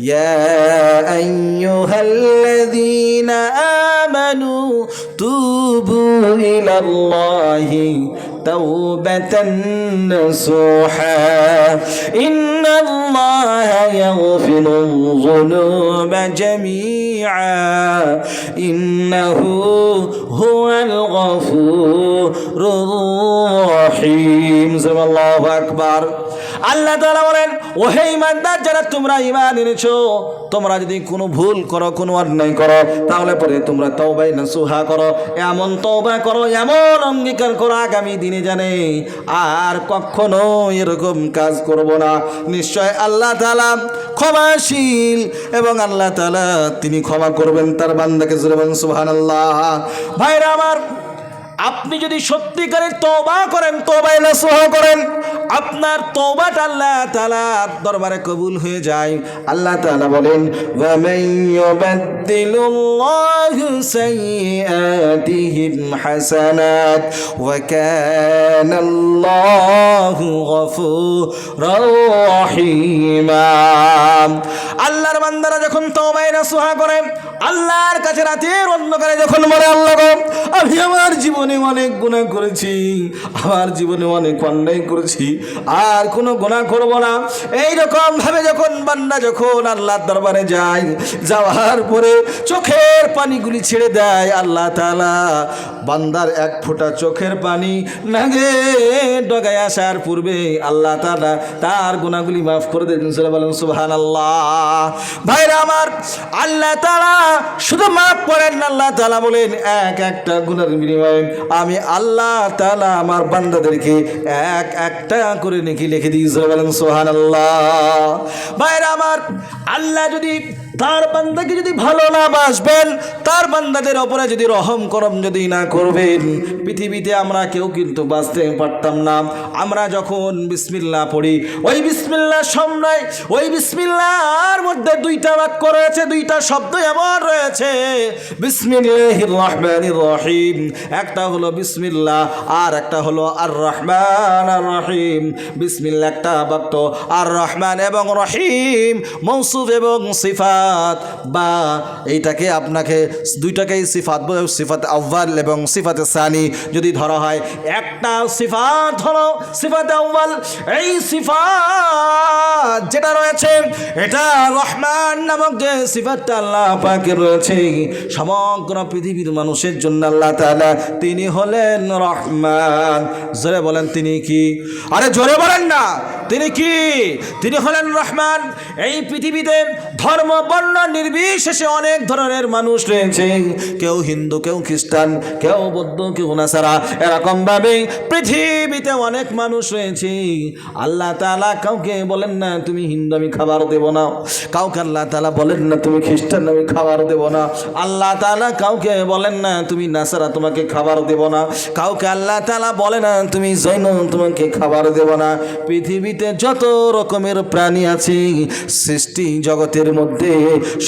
يا أيها الذين آمنوا توبوا إلى الله توبة نصوحا إن الله يغفر الذنوب جميعا إنه هو الغفور الرحيم زم الله أكبر আল্লাহ তাআলা বলেন, ওহে ঈমানদার যারা তোমরা ঈমান এনেছো, তোমরা যদি কোনো ভুল করো, কোনো অন্যায় করো, তাহলে পরে তোমরা তওবা নসুহা করো, এমন তওবা করো, এমন অঙ্গীকার করো আগামী দিনে জানে আর কখনো এরকম কাজ করব না। নিশ্চয় আল্লাহ তাআলা ক্ষমাশীল এবং আল্লাহ তাআলা তিনি ক্ষমা করবেন তার বান্দাকে। জোরে বলেন সুবহানাল্লাহ। ভাইরা আমার, আপনি যদি সত্যিকারের তওবা করেন, তওবা নসুহা করেন, আপনার তওবাটা আল্লাহ তাআলার দরবারে কবুল হয়ে যায়। আল্লাহ তাআলা বলেন, ওয়া মান ইউবাদদিলুল্লাহু সাইয়্যাতিহিম হাসানাত ওয়া কানাল্লাহু গফুরুর রহিমা। আল্লাহর বান্দারা যখন তওবা নসুহা করে, আল্লাহর কাছে রাতের অন্ধকারে যখন বলে, আল্লাহ গো, আমি আমার জীবনে অনেক গুনাহ করেছি, আমার জীবনে অনেক অন্যায় করেছি, আর কোনো গুনাহ করব না, এইরকম ভাবে যখন বান্দা যখন আল্লাহর দরবারে যায়, যাওয়ার পরে চোখের পানিগুলি ছেড়ে দেয়, আল্লাহ তাআলা বান্দার এক ফোঁটা চোখের পানি নাগে ডগায় আসার পূর্বে আল্লাহ তাআলা তার গুনাহগুলি মাফ করে দেন। বলেন সুবহানাল্লাহ। ভাইরা আমার, আল্লাহ তাআলা শুধু মাফ করেন না, আল্লাহ তাআলা বলেন এক একটা গুনাহের বিনিময়ে আমি আল্লাহ তাআলা আমার বান্দাদেরকে এক একটা করে নেকি লিখে দিই। বলেন সুবহানাল্লাহ। ভাইরা আমার, আল্লাহ যদি তার বান্দাকে যদি ভালো না বাসবেন, তার বান্দাদের ওপরে যদি রহম করম যদি না করবেন, পৃথিবীতে আমরা কেউ কিন্তু বাঁচতে পারতাম না। আমরা যখন বিসমিল্লাহ পড়ি, ওই বিসমিল্লাহর সামনে, ওই বিসমিল্লাহর মধ্যে দুইটা বাক্য রয়েছে, দুইটা শব্দ এমন রয়েছে, বিসমিল্লাহির রহমানির রহিম। একটা হলো বিসমিল্লাহ আর একটা হলো আর রহমান আর রহিম। বিসমিল্লাহ একটা বাক্য, আর রহমান এবং রহিম মৌসুফ এবং সিফাত, বা এইটাকে আপনাকে দুইটাকেই সিফাত, সিফাত আউয়াল এবং সিফাতে সানি যদি ধরা হয়, একটা সিফাত হলো সিফাতে আউয়াল, এই সিফাত যেটা রয়েছে এটা রহমান নামক যে সিফাতটা আল্লাহ পাকের রয়েছে, সমগ্র পৃথিবীর মানুষের জন্য আল্লাহ তাআলা তিনি হলেন রহমান। জোরে বলেন তিনি কি? আরে জোরে বলেন না, তিনি কি? তিনি হলেন রহমান। এই পৃথিবীতে ধর্ম বর্ণ নির্বিশেষে অনেক ধরনের মানুষ রয়েছে, কেউ হিন্দু, কেউ খ্রিস্টান, কেউ বৌদ্ধ, কেউ নাসারা, এরকম ভাবে পৃথিবীতে অনেক মানুষ রয়েছে। আল্লাহ তাআলা কাউকে বলেন না তুমি হিন্দু আমি খাবার দেব না, কাউকে আল্লাহ তাআলা বলেন না তুমি খ্রিস্টান আমি খাবার দেব না, আল্লাহ তাআলা কাউকে বলেন না তুমি নাসারা তোমাকে খাবার দেব না, কাউকে আল্লাহ তাআলা বলে না তুমি জৈন তোমাকে খাবার দেব না। পৃথিবীতে যত রকমের প্রাণী আছে সৃষ্টি জগতের মধ্যে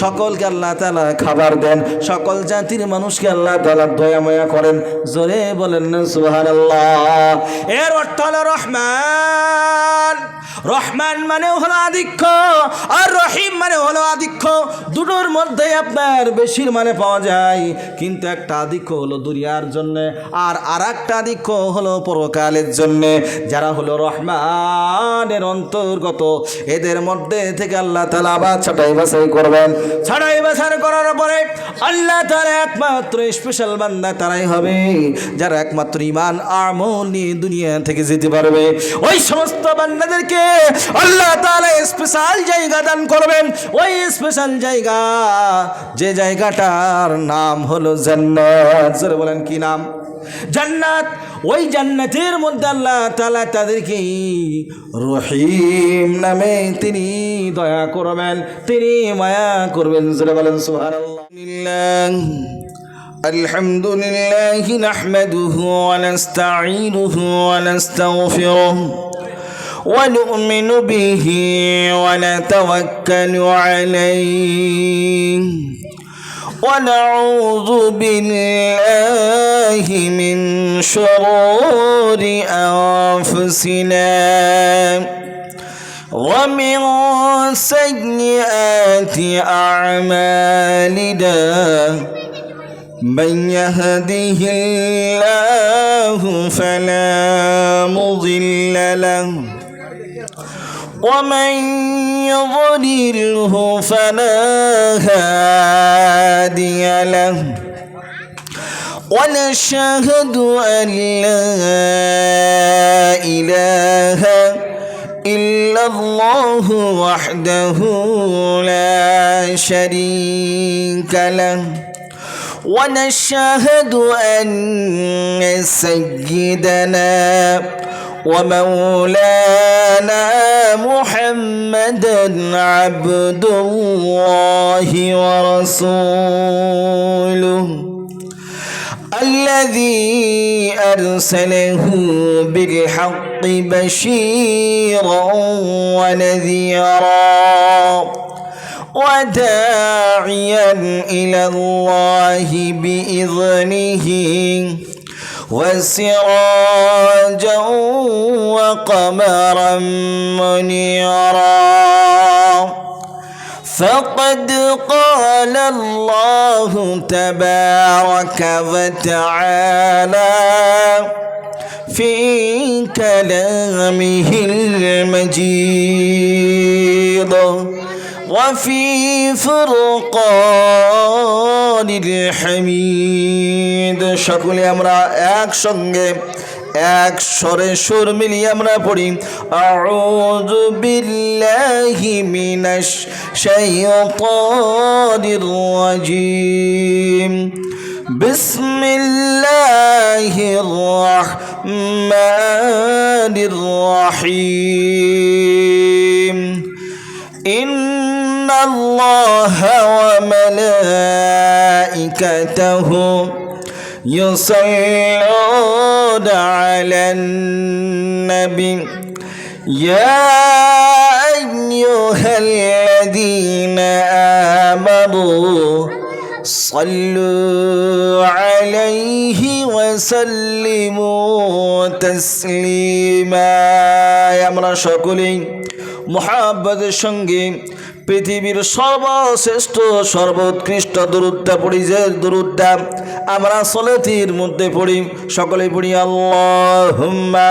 সকলকে আল্লাহ তাআলা খাবার দেন, সকল জাতির মানুষকে আল্লাহ তাআলা দয়া মায়া করেন। জোরে বলেন না সুবহানাল্লাহ। এর অর্থ হলো রহমান। রহমান মানে হলো আধিক্য, আর রহিম মানে হলো আধিক্য। দুটোর মধ্যে আপনার বেশির মানে পাওয়া যায়, কিন্তু একটা আধিক্য হলো দুনিয়ার জন্য, আর আরেকটা আধিক্য হলো পরকালের জন্য। যারা হলো রহমানের অন্তর্গত, এদের মধ্যে থেকে আল্লাহ তাআলা আবার ছাঁটাই বাছাই করবেন। ছাঁটাই বাছাই করার পরে আল্লাহ তাআলা একমাত্র স্পেশাল বান্দা তারাই হবে যারা একমাত্র ঈমান আমল নিয়ে দুনিয়া থেকে যেতে পারবে। ওই সমস্ত বান্দাদেরকে আল্লাহ তাআলা স্পেশাল জায়গা দান করবেন। ওই স্পেশাল জায়গা, যে জায়গাটার নাম হলো জান্নাত। জোরে বলেন কি নাম? জান্নাত। ওই জান্নাতের মধ্যে আল্লাহ তাআলা তাদেরকে রহিম নামে তিনি দয়া করবেন, তিনি মায়া করবেন। জোরে বলেন সুবহানাল্লাহ। আলহামদুলিল্লাহি নাহমাদুহু ওয়া নাস্তাঈনুহু ওয়া নাস্তাগফিরুহু ওয়া নু'মিনু বিহি ওয়া নাতাওয়াক্কালু আলাইহি ونعوذ بالله من شرور أنفسنا ومن سيئات أعمالنا من يهده الله فلا مضل له ومن يضلله فلا هادي له ونشهد أن لا إله إلا الله وحده لا شريك له ونشهد أن سيدنا ومولانا محمدا عبد الله ورسوله الذي أرسله بالحق بشيرا ونذيرا وداعيا إلى الله بإذنه وسراجا وقمرا منيرا فقد قال الله تبارك وتعالى في كلامه المجيد وفي فرقان الحميد সকলে আমরা একসঙ্গে এক স্বরে সুর মিলিয়ে আমরা পড়ি আউযু বিল্লাহি মিনাশ শাইতানির রাজিম বিসমিল্লাহির রাহমানির রহিম ইন্নাল্লাহা ওয়া মালাইকাতাহু يصلون على النبي يا أيها الذين آمنوا صلوا عليه وسلموا تسليما আমরা সকলেই মুহাব্বতের সঙ্গে পৃথিবীর সর্বশ্রেষ্ঠ সর্বোৎকৃষ্ট দুরূদটা পড়ি, যে দুরূদটা আমরা সলাতের মধ্যে পড়ি। সকলে পড়ি আল্লাহুম্মা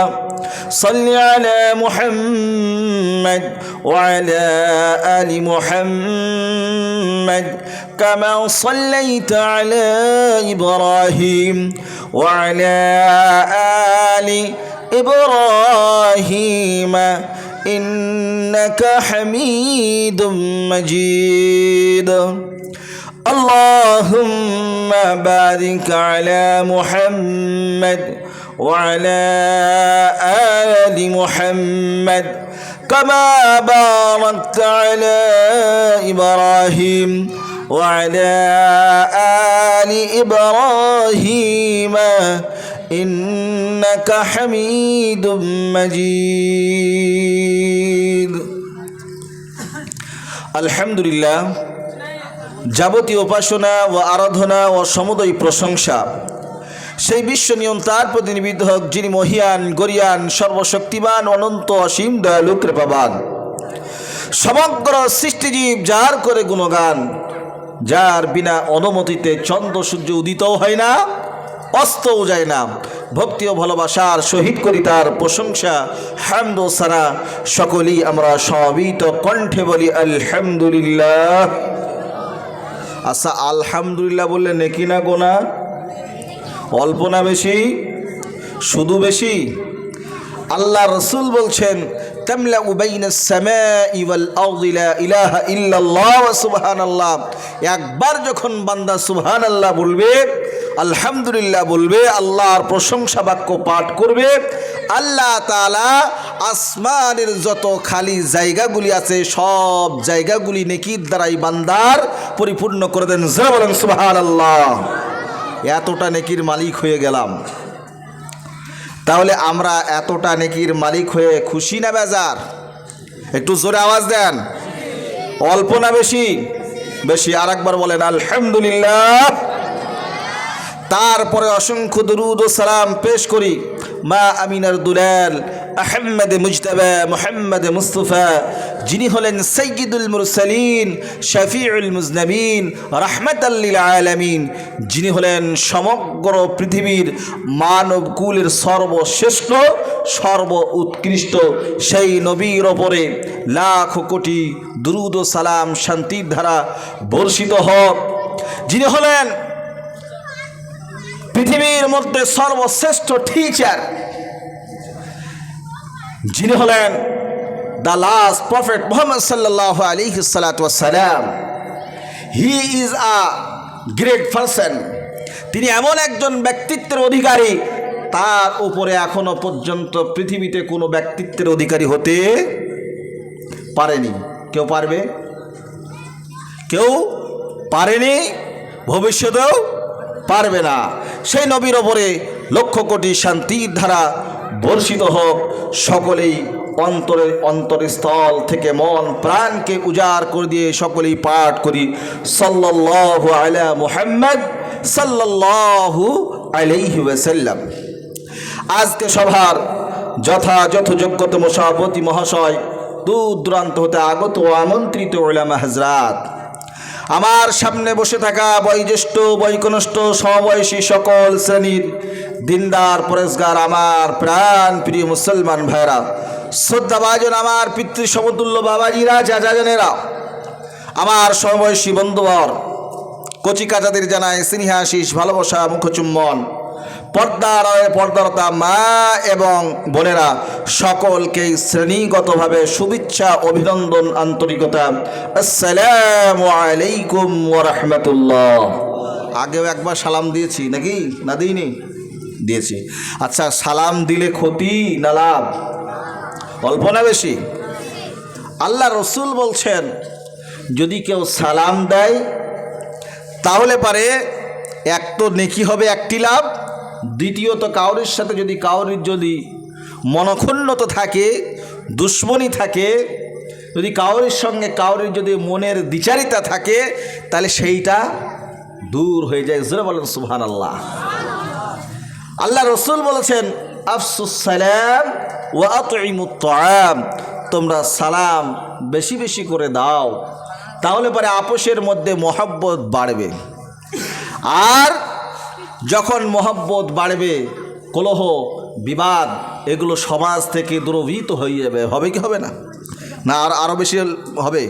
সাল্লি আলা মুহাম্মাদ ওয়া আলা আলি মুহাম্মাদ কামা সাল্লাইতা আলা ইব্রাহিম ওয়া আলা আলি ইব্রাহিম إنك حميد مجيد اللهم بارك على محمد وعلى آل محمد كما باركت على إبراهيم وعلى آل إبراهيم إنك حميد مجيد আলহামদুলিল্লাহ। যাবতীয় উপাসনা ও আরাধনা ও সমুদয় প্রশংসা সেই বিশ্ব নিয়ন্তার প্রতি নিবেদিত হোক, যিনি মহিয়ান গরিয়ান সর্বশক্তিমান অনন্ত অসীম দয়ালু কৃপাবান। সমগ্র সৃষ্টিজীব যার করে গুণগান, যার বিনা অনুমতিতে চন্দ্র সূর্য উদিতও হয় না, অস্তও যায় না। ভক্তি ও ভালোবাসার সহিত করি তার প্রশংসা, হামদ ও সানা সকলেই আমরা সমবেত কণ্ঠে বলি আলহামদুলিল্লাহ। আচ্ছা, আলহামদুলিল্লাহ বললে নেকি না গোনা? অল্প না বেশি? শুধু বেশি? আল্লাহ রসুল বলছেন তামলাউ বাইনাস সামাই ওয়াল আরদি লা ইলাহা ইল্লাল্লাহ ওয়া সুবহানাল্লাহ। একবার যখন বান্দা সুবহানাল্লাহ বলবে, আলহামদুলিল্লাহ বলবে, আল্লাহর প্রশংসা বাক্য পাঠ করবে, আল্লাহ তাআলা আসমানের যত খালি জায়গাগুলি আছে সব জায়গাগুলি নেকির দ্বারাই বান্দার পরিপূর্ণ করে দেন। যারা বলেন সুবহানাল্লাহ। এতটা নেকির মালিক হয়ে গেলাম। তাহলে আমরা এতটা নেকির মালিক হয়ে খুশি না বেজার? একটু জোরে আওয়াজ দেন। অল্প না বেশি? বেশি। আর একবার বলেন আলহামদুলিল্লাহ। তারপরে অসংখ্য দরুদ ও সালাম পেশ করি মা আমিনার দুলাল আহমদ মুজতবা মুহাম্মদ মুস্তাফা, যিনি হলেন সাইয়্যিদুল মুরসালিন শফিউল মুজনবিন রাহমাতাল লিল আলামিন, যিনি হলেন সমগ্র পৃথিবীর মানবকুলের সর্বশ্রেষ্ঠ সর্ব উৎকৃষ্ট সেই নবীর ওপরে লাখ কোটি দুরুদ ও সালাম শান্তির ধারা বর্ষিত হোক, যিনি হলেন পৃথিবীর মধ্যে সর্বশ্রেষ্ঠ টিচার, যিনি হলেন দ্য লাস্ট প্রফেট মুহাম্মদ সাল্লাল্লাহু আলাইহি সাল্লাম। He is a great person. তিনি এমন একজন ব্যক্তিত্বের অধিকারী, তার উপরে এখনো পর্যন্ত পৃথিবীতে কোনো ব্যক্তিত্বের অধিকারী হতে পারেনি। কেউ পারবে? কেউ পারেনি, ভবিষ্যতেও পারবে না। সেই নবীর ওপরে লক্ষ কোটি শান্তির ধারা বর্ষিত হোক। সকলেই অন্তরস্থল থেকে মন প্রাণকে উজাড় করে দিয়ে সকলেই পাঠ করি সাল্লাল্লাহু আলা মুহাম্মদ সাল্লাল্লাহু আলাইহি ওয়াসাল্লাম। আজকে সভার যথাযথ যোগ্যতম সভাপতি মহাশয়, দূর দূরান্ত হতে আগত আমন্ত্রিত উলামা হযরত, আমার সামনে বসে থাকা বয়োজ্যেষ্ঠ বয়কনিষ্ঠ সমবয়সী সকল শ্রেণীর দিনদার পরেশগার আমার প্রাণ প্রিয় মুসলমান ভাইরা, শ্রদ্ধাভাজন আমার পিতৃ সমতুল্য বাবাজিরা, চাচাজানেরা, আমার সমবয়সী বন্ধুবর, কচি কাচাদের জানায় স্নেহাশিস ভালোবাসা মুখচুম্বন। পর্দারতা মা এবং বোনেরা, সকলকেই শ্রেণীগতভাবে শুভেচ্ছা অভিনন্দন আন্তরিকতা। আসসালামু আলাইকুম ওয়া রাহমাতুল্লাহ। আগেও একবার সালাম দিয়েছি নাকি? না দিইনি? দিয়েছি। আচ্ছা, সালাম দিলে ক্ষতি না লাভ? অল্প না বেশি? আল্লাহ রসুল বলছেন, যদি কেউ সালাম দেয় তাহলে পারে এক তো নেকি হবে, একটি লাভ। দ্বিতীয়ত কাউরির সাথে যদি মনক্ষুণ্ণতা থাকে, দুশ্মনী থাকে, যদি কাউরির সঙ্গে কাউরির যদি মনের দ্বিচারিতা থাকে, তাহলে সেইটা দূর হয়ে যায়। জোরে বলেন সুবহানাল্লাহ। আল্লাহ রসুল বলেছেন, আফসুস সালাম ওয়া আতঈমুত তাআম, তোমরা সালাম বেশি বেশি করে দাও, তাহলে পরে আপোষের মধ্যে মহব্বত বাড়বে। আর যখন মহব্বত বাড়বে, কলহ বিবাদ এগুলো সমাজ থেকে দূরীভূত হয়ে যাবে। হবে কি হবে না? না আরও বেশি হবে?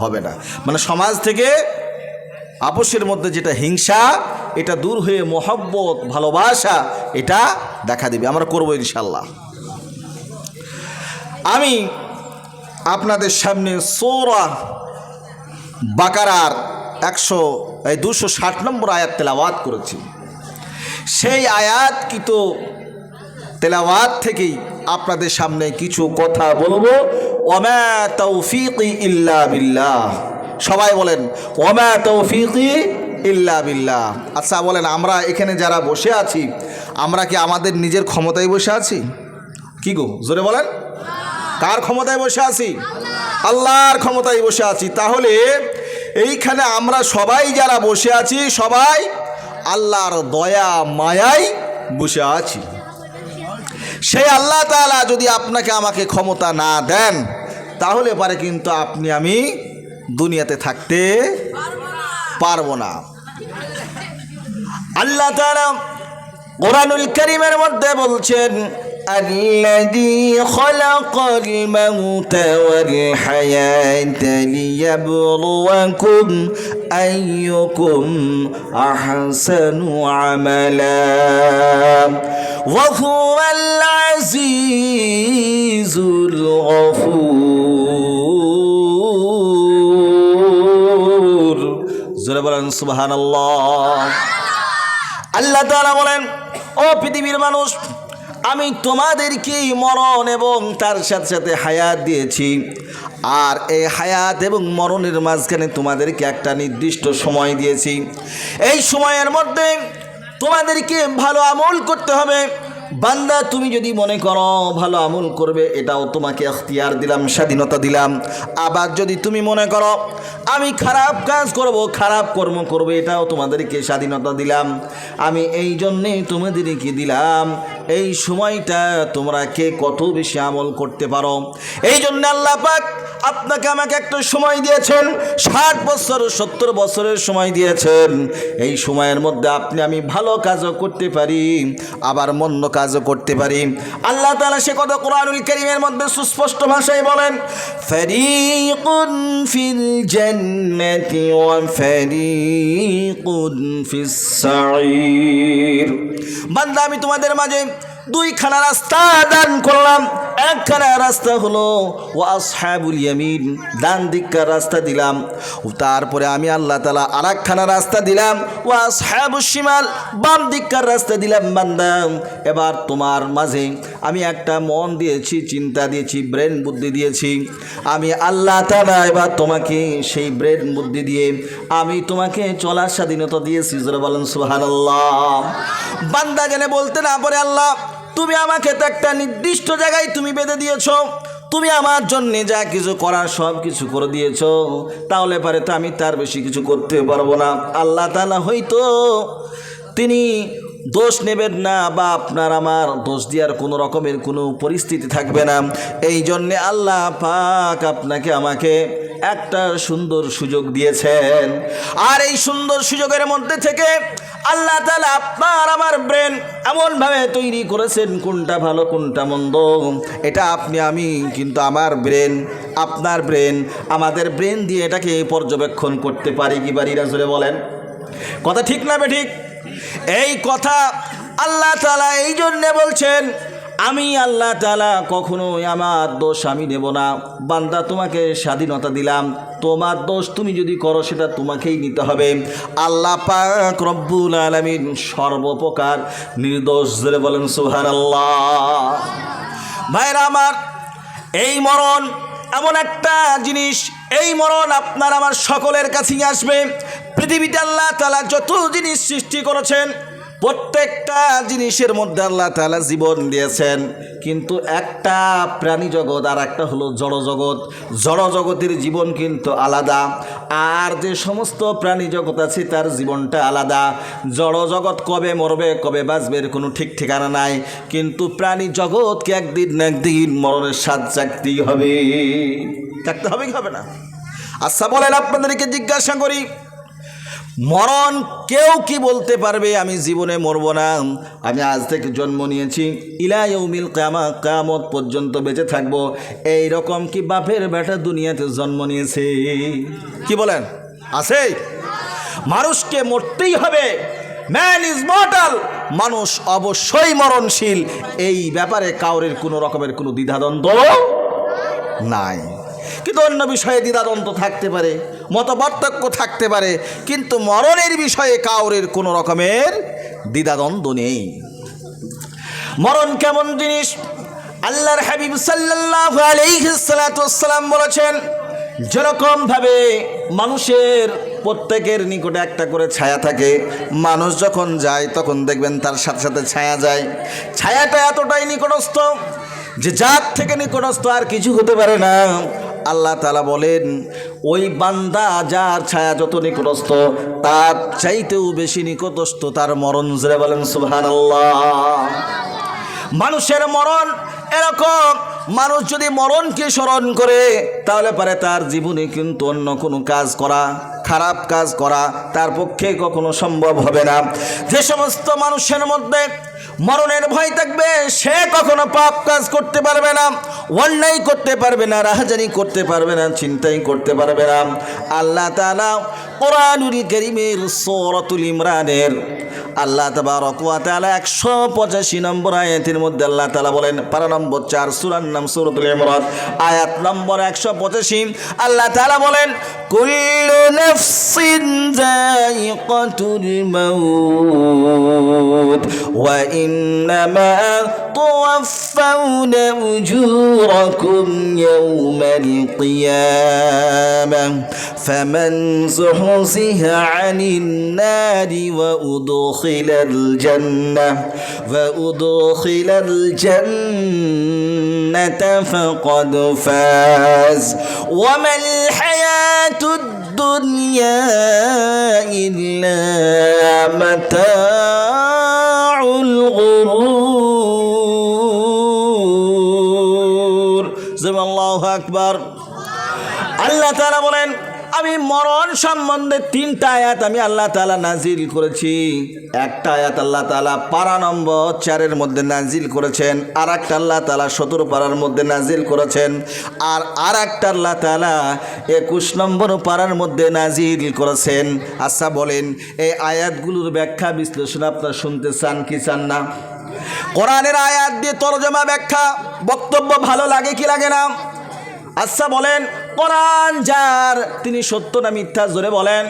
হবে না। মানে সমাজ থেকে আপোষের মধ্যে যেটা হিংসা, এটা দূর হয়ে মহব্বত ভালোবাসা এটা দেখা দিবে। আমরা করবো ইনশাল্লাহ। আমি আপনাদের সামনে সূরা বাকারার 260 নম্বর আয়াত তেলাওয়াত করেছি। সেই আয়াতকৃত তেলাওয়াত থেকেই আপনাদের সামনে কিছু কথা বলবো। ওমা তৌফিকি ইল্লা বিল্লাহ। সবাই বলেন ওমা তৌফিকি ইল্লা বিল্লাহ। আচ্ছা বলেন, আমরা এখানে যারা বসে আছি, আমরা কি আমাদের নিজের ক্ষমতায় বসে আছি? কি গো, জোরে বলেন। কার ক্ষমতায় বসে আছি? আল্লাহর ক্ষমতায় বসে আছি। তাহলে এইখানে আমরা সবাই যারা বসে আছি, সবাই আল্লাহর দয়া মায়ায় বসে আছি। সেই আল্লাহ তাআলা যদি আপনাকে আমাকে ক্ষমতা না দেন, তাহলে পারে কিন্তু আপনি আমি দুনিয়াতে থাকতে পারবো না। আল্লাহ তাআলা কোরআনুল কারীমের মধ্যে বলছেন, الذي خلق الموت والحياة ليبلوكم أيكم أحسن عملا وهو العزيز الغفور। জোরে বলেন সুবহানাল্লাহ। আল্লাহ তাআলা বলেন, ও পৃথিবীর মানুষ, আমি তোমাদেরকে মরণ এবং তার সাথে সাথে হায়াত দিয়েছি। আর এই হায়াত এবং মরণের মাঝখানে তোমাদেরকে একটা নির্দিষ্ট সময় দিয়েছি। এই সময়ের মধ্যে তোমাদেরকে ভালো আমল করতে হবে। বান্দা, তুমি যদি মনে করো ভালো আমল করবে, এটাও তোমাকে এখতিয়ার দিলাম, স্বাধীনতা দিলাম। আবার যদি তুমি মনে করো আমি খারাপ কাজ করব, খারাপ কর্ম করবে, এটাও তোমাদেরকে স্বাধীনতা দিলাম। আমি এই জন্যে তোমাদেরকে দিলাম এই সময়টা তোমরা কে কত বেশি আমল করতে পারো। এই জন্য আল্লাহ পাক আপনাকে আমাকে একটা সময় দিয়েছেন, 60 বছর 70 বছরের সময় দিয়েছেন। এই সময়ের মধ্যে আপনি আমি ভালো কাজও করতে পারি, আবার মন্দ কাজও করতে পারি। আল্লাহ তাআলা সে কথা কোরআনুল কারীমের মধ্যে সুস্পষ্ট ভাষায় বলেন, ফারীকুন ফিল জান্নাতি ওয়া ফারীকুন ফিস সাঈর। বান্দা, আমি তোমাদের মাঝে দুইখানা রাস্তা দান করলাম। একখানা রাস্তা হলো ওয়া আসহাবুল ইয়ামিন, ডান দিককার রাস্তা দিলাম। তারপরে আমি আল্লাহ তাআলা আরেকখানা রাস্তা দিলাম ওয়া আসহাবুশ শিমাল, বাম দিককার রাস্তা দিলাম। বান্দা, এবার তোমার মাঝে আমি একটা মন দিয়েছি, চিন্তা দিয়েছি, ব্রেন বুদ্ধি দিয়েছি। আমি আল্লাহ তাআলা এবার তোমাকে সেই ব্রেন বুদ্ধি দিয়ে আমি তোমাকে চলার স্বাধীনতা দিয়েছি। জোরে বলেন সুবহানাল্লাহ। বান্দা জেনে বলতে না পারে, আল্লাহ তুমি আমাকে তো একটা নির্দিষ্ট জায়গায় তুমি বেঁধে দিয়েছ, তুমি আমার জন্যে যা কিছু করার সব কিছু করে দিয়েছ, তাহলে পারে তো আমি তার বেশি কিছু করতে পারবো না। আল্লাহ তাআলা হয়তো তিনি দোষ নেবেন না, বা আপনার আমার দোষ দেওয়ার কোনো রকমের কোনো পরিস্থিতি থাকবে না। এই জন্যে আল্লাহ পাক আপনাকে আমাকে একটা সুন্দর সুযোগ দিয়েছেন। আর এই সুন্দর সুযোগের মধ্যে থেকে আল্লাহ তাআলা আপনার আমার ব্রেন এমনভাবে তৈরি করেছেন, কোনটা ভালো কোনটা মন্দ এটা আপনি আমি কিন্তু আমার ব্রেন, আপনার ব্রেন, আমাদের ব্রেন দিয়ে এটাকে পর্যবেক্ষণ করতে পারি কি পারি না? জোরে বলেন, কথা ঠিক না বেঠিক? এই কথা আল্লাহ তাআলা এই জন্যে বলছেন, আমি আল্লাহ তাআলা কখনোই আমার দোষ আমি নেব না। বান্দা, তোমাকে স্বাধীনতা দিলাম, তোমার দোষ তুমি যদি করো সেটা তোমাকেই নিতে হবে। আল্লাহ পাক রব্বুল আলামিন সর্বপ্রকার নির্দোষ। জোরে বলেন সুবহানাল্লাহ। ভাইরা আমার, এই মরণ এমন একটা জিনিস, এই মরণ আপনার আমার সকলের কাছেই আসবে। পৃথিবীতে আল্লাহ তাআলা যত জিনিস সৃষ্টি করেছেন, প্রত্যেকটা জিনিসের মধ্যে আল্লাহ তাআলা জীবন দিয়েছেন, কিন্তু একটা প্রাণী জগৎ আর একটা হলো জড় জগৎ। জড় জগতের জীবন কিন্তু আলাদা, আর যে সমস্ত প্রাণী জগৎ আছে তার জীবনটা আলাদা। জড় জগৎ কবে মরবে কবে বাঁচবে এর কোনো ঠিক ঠিকানা নাই, কিন্তু প্রাণী জগৎকে একদিন না একদিন মরণের স্বাদ চাকতেই হবে। চাকতে হবে কি হবে না? আচ্ছা বলেন, আপনাদেরকে জিজ্ঞাসা করি, মরণ কেউ কি বলতে পারবে আমি জীবনে মরব না, আমি আজ থেকে জন্ম নিয়েছি ইলা ইয়াউমিল কিয়ামা, কিয়ামত পর্যন্ত বেঁচে থাকবো, এই রকম কি বাপের বেটা দুনিয়াতে জন্ম নিয়েছে? কি বলেন, আছে? মানুষকে মরতেই হবে, ম্যান ইজ মর্টাল, মানুষ অবশ্যই মরণশীল। এই ব্যাপারে কাউরের কোনো রকমের কোনো দ্বিধাদ্বন্দ্ব নাই। কিন্তু অন্য বিষয়ে দ্বিধাদ্বন্দ্ব থাকতে পারে, মতপার্থক্য থাকতে পারে, কিন্তু মরণের বিষয়ে কাউরের কোনো রকমের দ্বিধাদ্বন্দ্ব নেই। মরণ কেমন জিনিস? আল্লাহর হাবিব সাল্লাল্লাহু আলাইহি সাল্লাম বলেছেন, যেরকমভাবে মানুষের প্রত্যেকের নিকটে একটা করে ছায়া থাকে, মানুষ যখন যায় তখন দেখবেন তার সাথে সাথে ছায়া যায়। ছায়াটা এতটাই নিকটস্থ যে যার থেকে নিকটস্থ আর কিছু হতে পারে না। আল্লাহ তাআলা বলেন, ওই বান্দা যার ছায়া যত নিকটস্থ তার চাইতেও বেশি নিকটস্থ তার মরণ। জোরে বলেন সুবহানাল্লাহ। মানুষের মরণ এরকম, মানুষ যদি মরণকে স্মরণ করে তাহলে পারে তার জীবনে কিন্তু অন্য কোনো কাজ করা, খারাপ কাজ করা তার পক্ষে কখনো সম্ভব হবে না। যে সমস্ত মানুষের মধ্যে মরণের ভয় থাকবে সে কখনো পাপ কাজ করতে পারবে না, অন্যায় করতে পারবে না, রাহাজানি করতে পারবে না, চিন্তাই করতে পারবে না। আল্লাহ তাআলা কোরআনুল কারীমের সূরাতুল ইমরানের আল্লাহ তাবারক ওয়া তাআলা 185 নম্বর আয়াতের মধ্যে আল্লাহ তাআলা বলেন, পারা নম্বর 4, সূরার নাম সূরাতুল ইমরান, আয়াত নম্বর 185। আল্লাহ তাআলা বলেন, কুল্লু নাফসিন যায়িকাতুল মাউত ওয়া ইন্নামা তুওয়াফাউনা উজুরাকুম ইয়াওমাল কিয়ামাহ ফামান যুহজিহা আনিন নারি ওয়া উদখিল الجنة فقد فاز وما الحياة الدنيا إلا متاع الغرور। আকবার। আল্লাহ তাআলা বলেন আমি মরণ সম্বন্ধে 3টা আয়াত আমি আল্লাহ তাআলা নাজিল করেছি। একটা আয়াত আল্লাহ তাআলা পারা নম্বর 4-এর মধ্যে নাজিল করেছেন, আর একটা আল্লাহ তাআলা 17 পারার মধ্যে নাজিল করেছেন, আর একটা আল্লাহ তাআলা 21 নম্বর পারার মধ্যে নাজিল করেছেন। আচ্ছা বলেন এই আয়াতগুলোর ব্যাখ্যা বিশ্লেষণ আপনারা শুনতে চান কি চান না? কোরআনের আয়াত দিয়ে তরজমা ব্যাখ্যা বক্তব্য ভালো লাগে কি লাগে না? আচ্ছা বলেন কোরআন যার তিনি সত্য না মিথ্যা জোরে বলেন।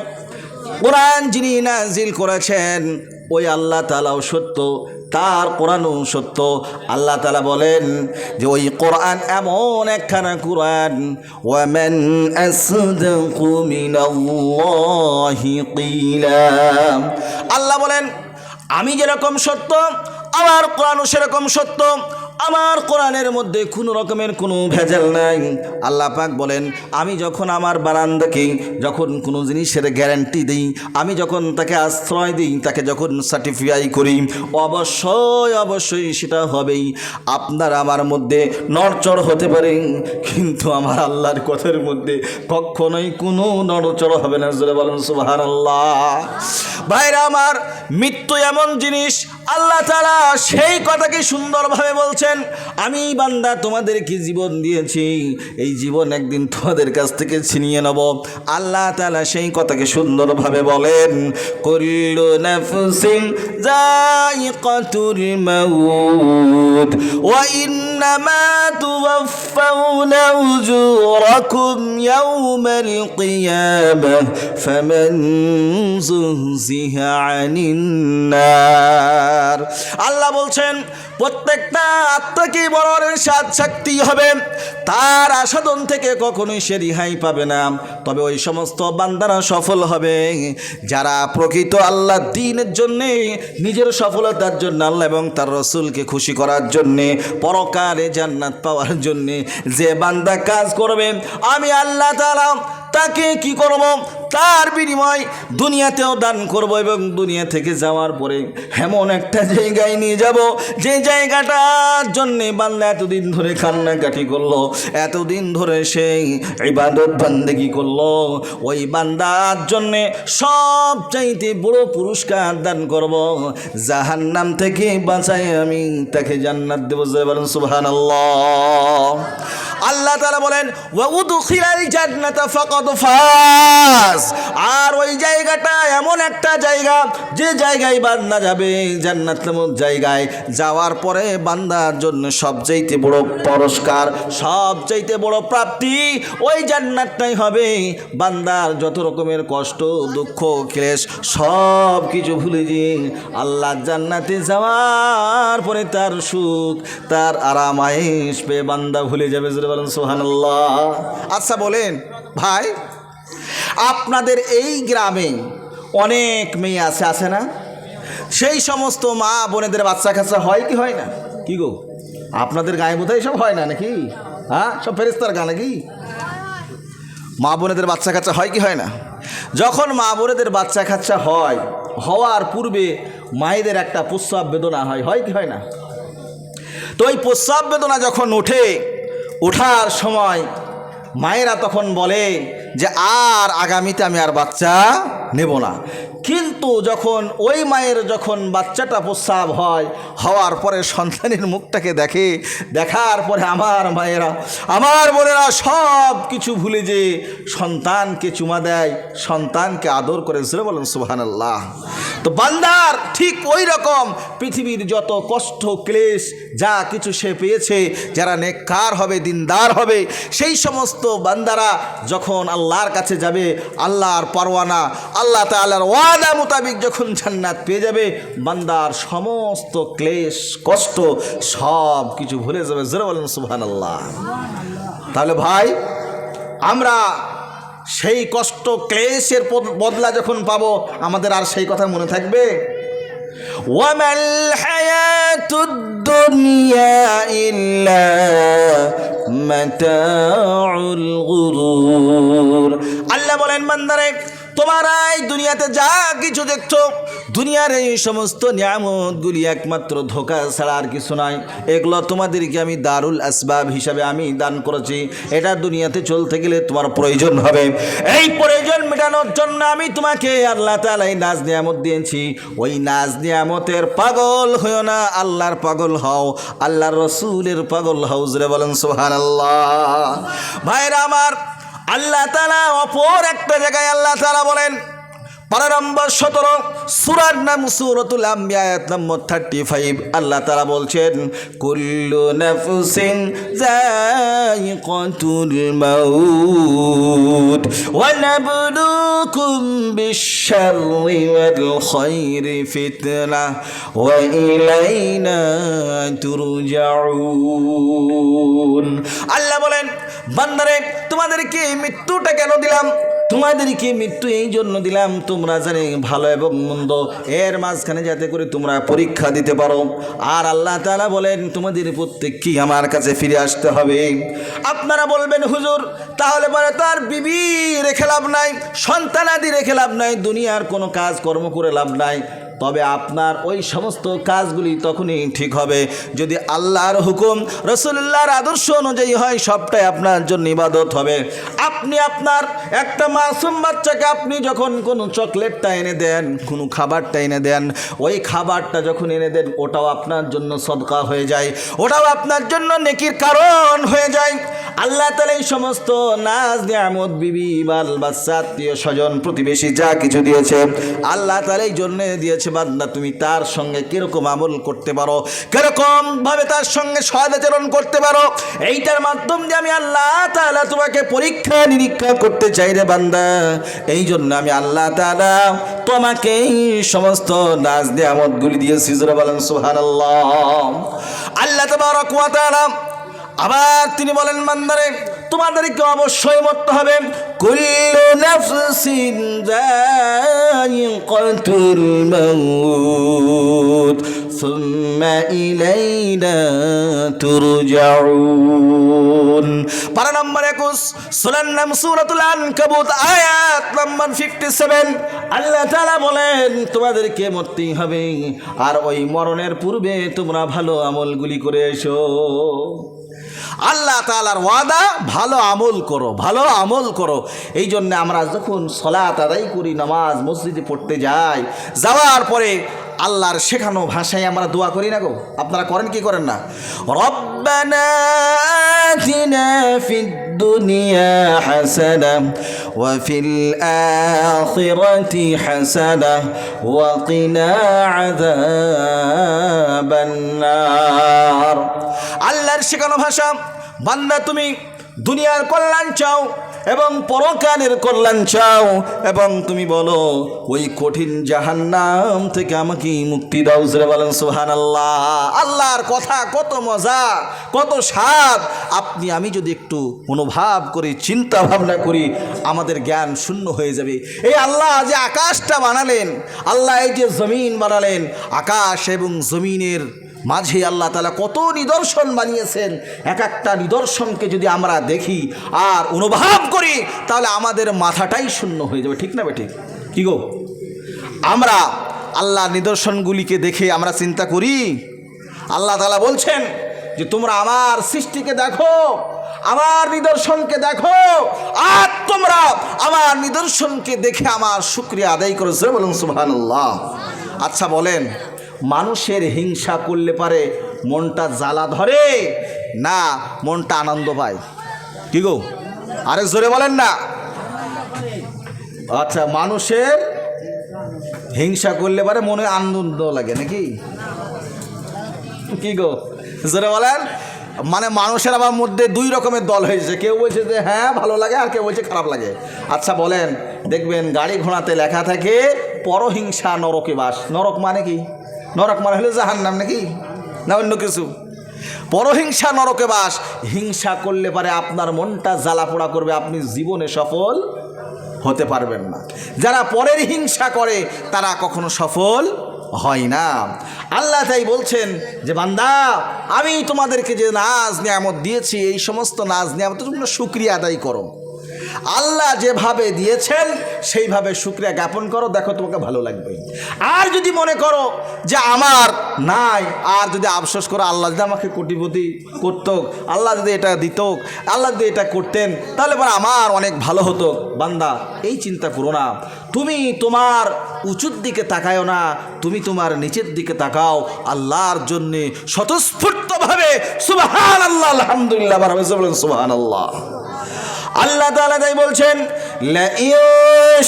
কোরআন যিনি নাজিল করেছেন ওই আল্লাহ তাআলাও সত্য, তার কোরআনও সত্য। আল্লাহ তাআলা বলেন যে ওই কোরআন এমন একখানা কোরআন, ওয়ামান আসদাকু মিনাল্লাহি কিলা। আল্লাহ বলেন আমি যেরকম সত্য আমার কোরআনও সেরকম সত্য, আমার কোরআনের মধ্যে কোনো রকমের কোনো ভেজাল নাই। আল্লাহ পাক বলেন আমি যখন আমার বারান্দাকে যখন কোনো জিনিসের গ্যারান্টি দিই, আমি যখন তাকে আশ্রয় দিই, তাকে যখন সার্টিফাই করি, অবশ্যই সেটা হবেই। আপনার আমার মধ্যে নড়চড় হতে পারে, কিন্তু আমার আল্লাহর কথার মধ্যে কখনোই কোনো নড়চড় হবে না। জোরে বলেন সুবহানাল্লাহ। ভাইরা আমার, মৃত্যু এমন জিনিস আল্লাহ তাআলা সেই কথাকে সুন্দরভাবে বলছেন, আমি বান্দা তোমাদেরকে জীবন দিয়েছি, এই জীবন একদিন তোমাদের কাছ থেকে ছিনিয়ে নেব। আল্লাহ তাআলা সেই কথাকে সুন্দরভাবে বলেন, কুল্লু নাফসিন যায়িকাতুল মাউত ওয়া ইন্নামা তুওয়াফাউনা উজুরাকুম ইয়াওমাল কিয়ামাহ ফামান যুহজিহা আনিন নার। আল্লাহ বলছেন প্রত্যেকটা আত্মাকে মরণের স্বাদ শক্তি হবে, তার আসাদন থেকে কখনোই সে রেহাই পাবে না। তবে ওই সমস্ত বান্দারা সফল হবে যারা প্রকৃত আল্লাহ দ্বীনের জন্যে, নিজের সফলতার জন্য, আল্লাহ এবং তার রসুলকে খুশি করার জন্যে, পরকালে জান্নাত পাওয়ার জন্যে যে বান্দা কাজ করবে, আমি আল্লাহ তাআলা তাকে কি করব? তার বিনিময় দুনিয়াতেও দান করব, এবং দুনিয়া থেকে যাওয়ার পরে এমন একটা জায়গায় নিয়ে যাব যে জায়গাটার জন্যে বান্দা এতদিন ধরে কান্নাকাটি করলো, এতদিন ধরে সেই ইবাদত বান্দেগি করলো, ওই বান্দার জন্যে সব চাইতে বড় পুরস্কার দান করব। জাহান্নাম থেকে বাঁচাই আমি তাকে জান্নাত দেব। বলেন সুবহানাল্লাহ। আল্লাহ তাআলা বলেন ওয়া উদখিলাল জান্নাতা ফাকাদ ফাজ। আর ওই জায়গাটা এমন একটা জায়গা যে জায়গায় বান্দা যাবে, জান্নাত নামক জায়গায় যাওয়ার পরে বান্দার জন্য সবচাইতে বড় পুরস্কার, সবচাইতে বড় প্রাপ্তি ওই জান্নাতটাই হবে। বান্দার যত রকমের কষ্ট, দুঃখ, ক্লেশ সব কিছু ভুলে দিয়ে আল্লাহ জান্নাতে যাওয়ার পরে তার সুখ, তার আরাম আয়েশ পেয়ে বান্দা ভুলে যাবে। বলেন সুবহানাল্লাহ। আচ্ছা বলেন ভাই, আপনাদের এই গ্রামে অনেক মেয়ে আছে না? সেই সমস্ত মা বোনেদের বাচ্চা কাচ্চা হয় কি হয় না? কি গো আপনাদের গায়ে বোধহয় সব হয় না নাকি? হ্যাঁ, সব ফেরেশতার গা নাকি? মা বোনেদের বাচ্চা কাচ্চা হয় কি হয় না? যখন মা বোনেদের বাচ্চা কাচ্চা হয়, হওয়ার পূর্বে মায়েদের একটা প্রস্রাব বেদনা হয় কি হয় না? তো ওই প্রস্রাব বেদনা যখন ওঠার সময় মায়েরা তখন বলে যে আর আগামীতে আমি আর বাচ্চা নেব না। কিন্তু যখন ওই মায়ের যখন বাচ্চাটা প্রস্রাব হওয়ার পরে সন্তানের মুখটাকে দেখার পরে আমার মায়েরা, আমার বোনেরা সব কিছু ভুলে যে সন্তানকে চুমা দেয়, সন্তানকে আদর করে। বলেন সুবহানাল্লাহ। তো বান্দার ঠিক ওই রকম পৃথিবীর যত কষ্ট, ক্লেশ যা কিছু সে পেয়েছে, যারা নেককার হবে, দিনদার হবে, সেই সমস্ত বান্দারা যখন আল্লাহর কাছে যাবে, আল্লাহর পরওয়ানা, আল্লাহ তাআলার ওয়াদা মোতাবিক যখন জান্নাত পেয়ে যাবে, বান্দার সমস্ত ক্লেশ, কষ্ট সব কিছু ভুলে যাবে। জোরে বলেন সুবহানাল্লাহ। তাহলে ভাই, আমরা সেই কষ্ট ক্লেশের বদলা যখন পাবো, আমাদের আর সেই কথা মনে থাকবে? ওয়ামাল হায়াতুদ দুনিয়া ইল্লা মাতাউল গুরুর। আল্লাহ বলেন বান্দারে, তোমরা এই দুনিয়াতে যা কিছু দেখছো, দুনিয়ার এই সমস্ত নিয়ামতগুলি একমাত্র ধোঁকা ছাড়া আর কিছু নয়। এগুলো তোমাদেরকে আমি দারুল আসবাব হিসাবে আমি দান করেছি। এটা দুনিয়াতে চলতে গেলে তোমার প্রয়োজন হবে। এই প্রয়োজন মেটানোর জন্য আমি তোমাকে আল্লাহ তাআলা এই নাজ নিয়ামত দিয়েছি। ওই নাজ নিয়ামতের পাগল হইও না, আল্লাহর পাগল হও, আল্লাহর রসুলের পাগল হও। জোরে বলেন সুবহানাল্লাহ। ভাইরা আমার, আল্লাহ তাআলা অপর একটা জায়গায় আল্লাহ তাআলা বলেন, পারা নম্বর 17 সূরার নাম সূরাতুল আম্বিয়া আয়াত নম্বর 35। আল্লাহ তাআলা বলছেন, কুল্লু নাফসিন যায়িকাতুল মাউত ওয়া নাবলুকুম বিশ-শাররি ওয়াল খায়রি ফিতনাহ ওয়া ইলাইনা তুরজাউন। আল্লাহ বলেন, বান্দারে তোমাদেরকে মৃত্যুটা কেন দিলাম? তোমাদেরকে মৃত্যু এই জন্য দিলাম, তোমরা জানে ভালো এবং মন্দ এর মাঝখানে যাতে করে তোমরা পরীক্ষা দিতে পারো। আর আল্লাহ তাআলা বলেন, তোমাদের প্রত্যেককেই আমার কাছে ফিরে আসতে হবে। আপনারা বলবেন, হুজুর তাহলে পরে তার বিবি রেখে লাভ নাই, সন্তানাদি রেখে লাভ নাই, দুনিয়ার কোনো কাজ কর্ম করে লাভ নাই। তবে আপনার ওই সমস্ত কাজগুলি তখনই ঠিক হবে যদি আল্লাহর হুকুম রাসূলুল্লাহর আদর্শ অনুযায়ী হয়। সবটাই আপনার জন্য ইবাদত হবে। আপনি আপনার একটা মাসুম বাচ্চাকে আপনি যখন কোনো চকলেটটা এনে দেন, কোনো খাবারটা এনে দেন, ওই খাবারটা যখন এনে দেন ওটাও আপনার জন্য সদকা হয়ে যায়, ওটাও আপনার জন্য নেকির কারণ হয়ে যায়। আল্লাহ তাআলা এই সমস্ত নাজ নিয়ামত, বিবি, বাল বাচ্চা, আত্মীয় স্বজন, প্রতিবেশী যা কিছু দিয়েছে আল্লাহ তাআলা এই জন্য দিয়েছে বান্দা তুমি তার সঙ্গে কিরকম আমল করতে পারো, কিরকম ভাবে তার সঙ্গে সদাচরণ করতে পারো, এইটার মাধ্যম দিয়ে আমি আল্লাহ তাআলা তোমাকে পরীক্ষা নিরীক্ষা করতে চাই রে বান্দা। এই জন্য আমি আল্লাহ তাআলা তোমাকে এই সমস্ত নাজ নিয়ামতগুলি দিয়েছি। জোরে বলেন সুবহানাল্লাহ। আল্লাহ তাবারক ওয়া তাআলা আবার তিনি বলেন, বান্দারে তোমাদেরকে অবশ্যই মরতে হবে। কুল্লু নাফসিন যায়িকাতুল মাউত সুম্মা ইলাইনা তুরজাউন। পারা নম্বর 21 সূরার নাম সূরাতুল আনকাবুত আয়াত নম্বর 57। আল্লাহ তাআলা বলেন, তোমাদেরকে মরতেই হবে, আর ওই মরণের পূর্বে তোমরা ভালো আমলগুলি করে এসো। আল্লাহ তাআলার ওয়াদা, ভালো আমল করো, ভালো আমল করো। এই জন্য আমরা যখন সালাত আদায় করি, নামাজ মসজিদে পড়তে যাই, যাওয়ার পরে আল্লাহর শেখানো ভাষায় আমরা দোয়া করি না গো? আপনারা করেন কি করেন না? রব্বানা আতিনা ফিদ দুনিয়া হাসানাহ ওয়া ফিল আখিরাতি হাসানাহ ওয়া কিনা আযাবান নার। আল্লাহর শেখানো ভাষা, বান্দা তুমি দুনিয়ার কল্যাণ চাও এবং পরকালের কল্যাণ চাও, এবং তুমি বলো ওই কঠিন জাহান্নাম থেকে আমাকে মুক্তি দাও। জোরে বলেন সুবহানাল্লাহ। আল্লাহর কথা কত মজা, কত স্বাদ। আপনি আমি যদি একটু অনুভব করি, চিন্তা ভাবনা করি, আমাদের জ্ঞান শূন্য হয়ে যাবে। এই আল্লাহ যে আকাশটা বানালেন, আল্লাহ এই যে জমিন বানালেন, আকাশ এবং জমিনের মাঝে আল্লাহ তাআলা কত নিদর্শন বানিয়েছেন। এক একটা নিদর্শনকে যদি আমরা দেখি আর অনুভব করি তাহলে আমাদের মাথাটাই শূন্য হয়ে যাবে। ঠিক না বেঠিক? কি গো, আমরা আল্লাহর নিদর্শনগুলিকে দেখে আমরা চিন্তা করি? আল্লাহ তাআলা বলছেন যে তোমরা আমার সৃষ্টিকে দেখো, আমার নিদর্শনকে দেখো, আর তোমরা আমার নিদর্শনকে দেখে আমার শুকরিয়া আদায় করো। বলুন সুবহানাল্লাহ। আচ্ছা বলেন, মানুষের হিংসা করলে পারে মনটা জ্বালা ধরে না মনটা আনন্দ পায়? কি গো, আরে জোরে বলেন না। আচ্ছা, মানুষের হিংসা করলে পারে মনে আনন্দ লাগে নাকি? কি গো, জোরে বলেন। মানে মানুষের আবার মধ্যে দুই রকমের দল হয়েছে। কেউ বলছে যে হ্যাঁ ভালো লাগে, আর কেউ বলছে খারাপ লাগে। আচ্ছা বলেন, দেখবেন গাড়ি ঘোড়াতে লেখা থাকে পরহিংসা নরকে বাস। নরক মানে কি? নরক মানে হলো জাহান্নাম নাকি, না অন্য কিছু? পরহিংসা নরকে বাস। হিংসা করলে পারে আপনার মনটা জ্বালা পোড়া করবে, আপনি জীবনে সফল হতে পারবেন না। যারা পরের হিংসা করে তারা কখনো সফল হয় না। আল্লাহ তাই বলছেন যে বান্দা, আমি তোমাদেরকে যে নাজ নিয়ামত দিয়েছি, এই সমস্ত নাজ নিয়ামতের জন্য শুকরিয়া আদায় করো। আল্লাহ যেভাবে দিয়েছেন সেইভাবে শুকরিয়া জ্ঞাপন করো, দেখো তোমাকে ভালো লাগবে। আর যদি মনে করো যে আমার নাই, আর যদি আফসোস করো আল্লাহ যদি আমাকে কোটিপতি করত, আল্লাহ যদি এটা দিত, আল্লাহ যদি এটা করতেন, তাহলে পরে আমার অনেক ভালো হতো। বান্দা, এই চিন্তা করো না। তুমি তোমার উঁচুর দিকে তাকাও না, তুমি তোমার নিচের দিকে তাকাও। আল্লাহর জন্যে স্বতঃস্ফূর্তভাবে সুবহানাল্লাহ আলহামদুলিল্লাহ বলেন সুবহানাল্লাহ। আল্লাহ তাআলা তাই বলছেন, লা ইন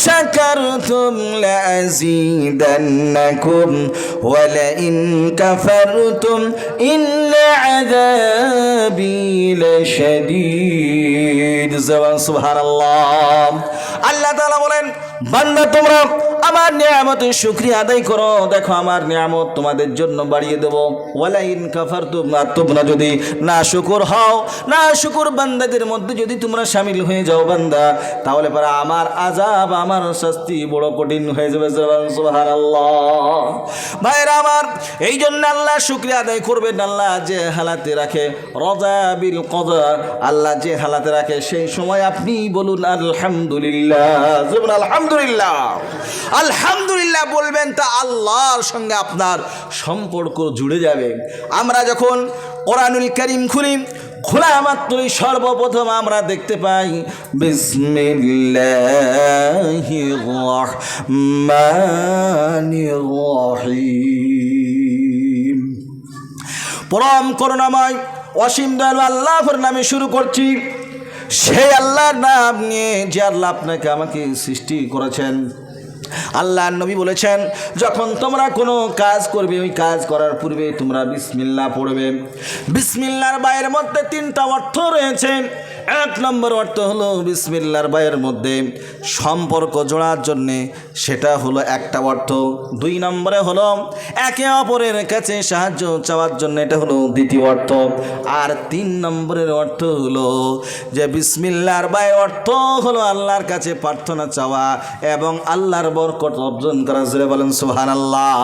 শাকারতুম লাযীদান্নাকুম ওয়া লা ইন কাফারতুম ইন্না আযাবি লাশাদীদ। সুবহানাল্লাহ। আল্লাহ তাআলা বলেন, বান্দা তোমরা আমার নিয়ামতের শুকরিয়া আদায় করো, দেখো আমার নিয়ামত তোমাদের জন্য বাড়িয়ে দেব। ওয়ালা ইন কাফারতুম, আর তোমরা যদি না শুকর হও, না শুকর বান্দাদের মধ্যে যদি তোমরা শামিল হয়ে যাও বান্দা, তাহলে পরে আমার আযাব, আমার শাস্তি বড় কঠিন হয়ে যাবে। সুবহানাল্লাহ। ভাইরা আমার, এই জন্য আল্লাহ শুকরিয়া আদায় করবেন। আল্লাহ যে হালাতে রাখে, রাযা বিল কদা, আল্লাহ যে হালাতে রাখে সেই সময় আপনি বলুন আলহামদুলিল্লাহ। আলহামদুলিল্লাহ, আলহামদুলিল্লাহ বলবেন, তা আল্লাহর সঙ্গে আপনার সম্পর্ক জুড়ে যাবে। আমরা যখন কোরআনুল কারীম খুলি, খোলা মাত্রই সর্বপ্রথম আমরা দেখতে পাই বিসমিল্লাহির রহমানির রহিম। পরম করুণাময় অসীম দয়ালু আল্লাহর নামে শুরু করছি। সেই আল্লাহর নাম নিয়ে, যে আল্লাহ আপনাকে আমাকে সৃষ্টি করেছেন। আল্লাহর নবী বলেছেন, যখন তোমরা কোনো কাজ করবে, ওই কাজ করার পূর্বে তোমরা বিসমিল্লাহ পড়বে। বিসমিল্লাহর বাইরের মধ্যে তিনটা অর্থ রয়েছে। এক নম্বর অর্থ হলো বিসমিল্লাহর বাইরের মধ্যে সম্পর্ক জোড়ার জন্যে, সেটা হলো একটা অর্থ। দুই নম্বরে হলো একে অপরের কাছে সাহায্য চাওয়ার জন্য, এটা হলো দ্বিতীয় অর্থ। আর তিন নম্বরের অর্থ হলো যে বিসমিল্লাহর বাইরের অর্থ হলো আল্লাহর কাছে প্রার্থনা চাওয়া এবং আল্লাহর বরকত অর্জন করা। জোরে বলেন সুবহানাল্লাহ।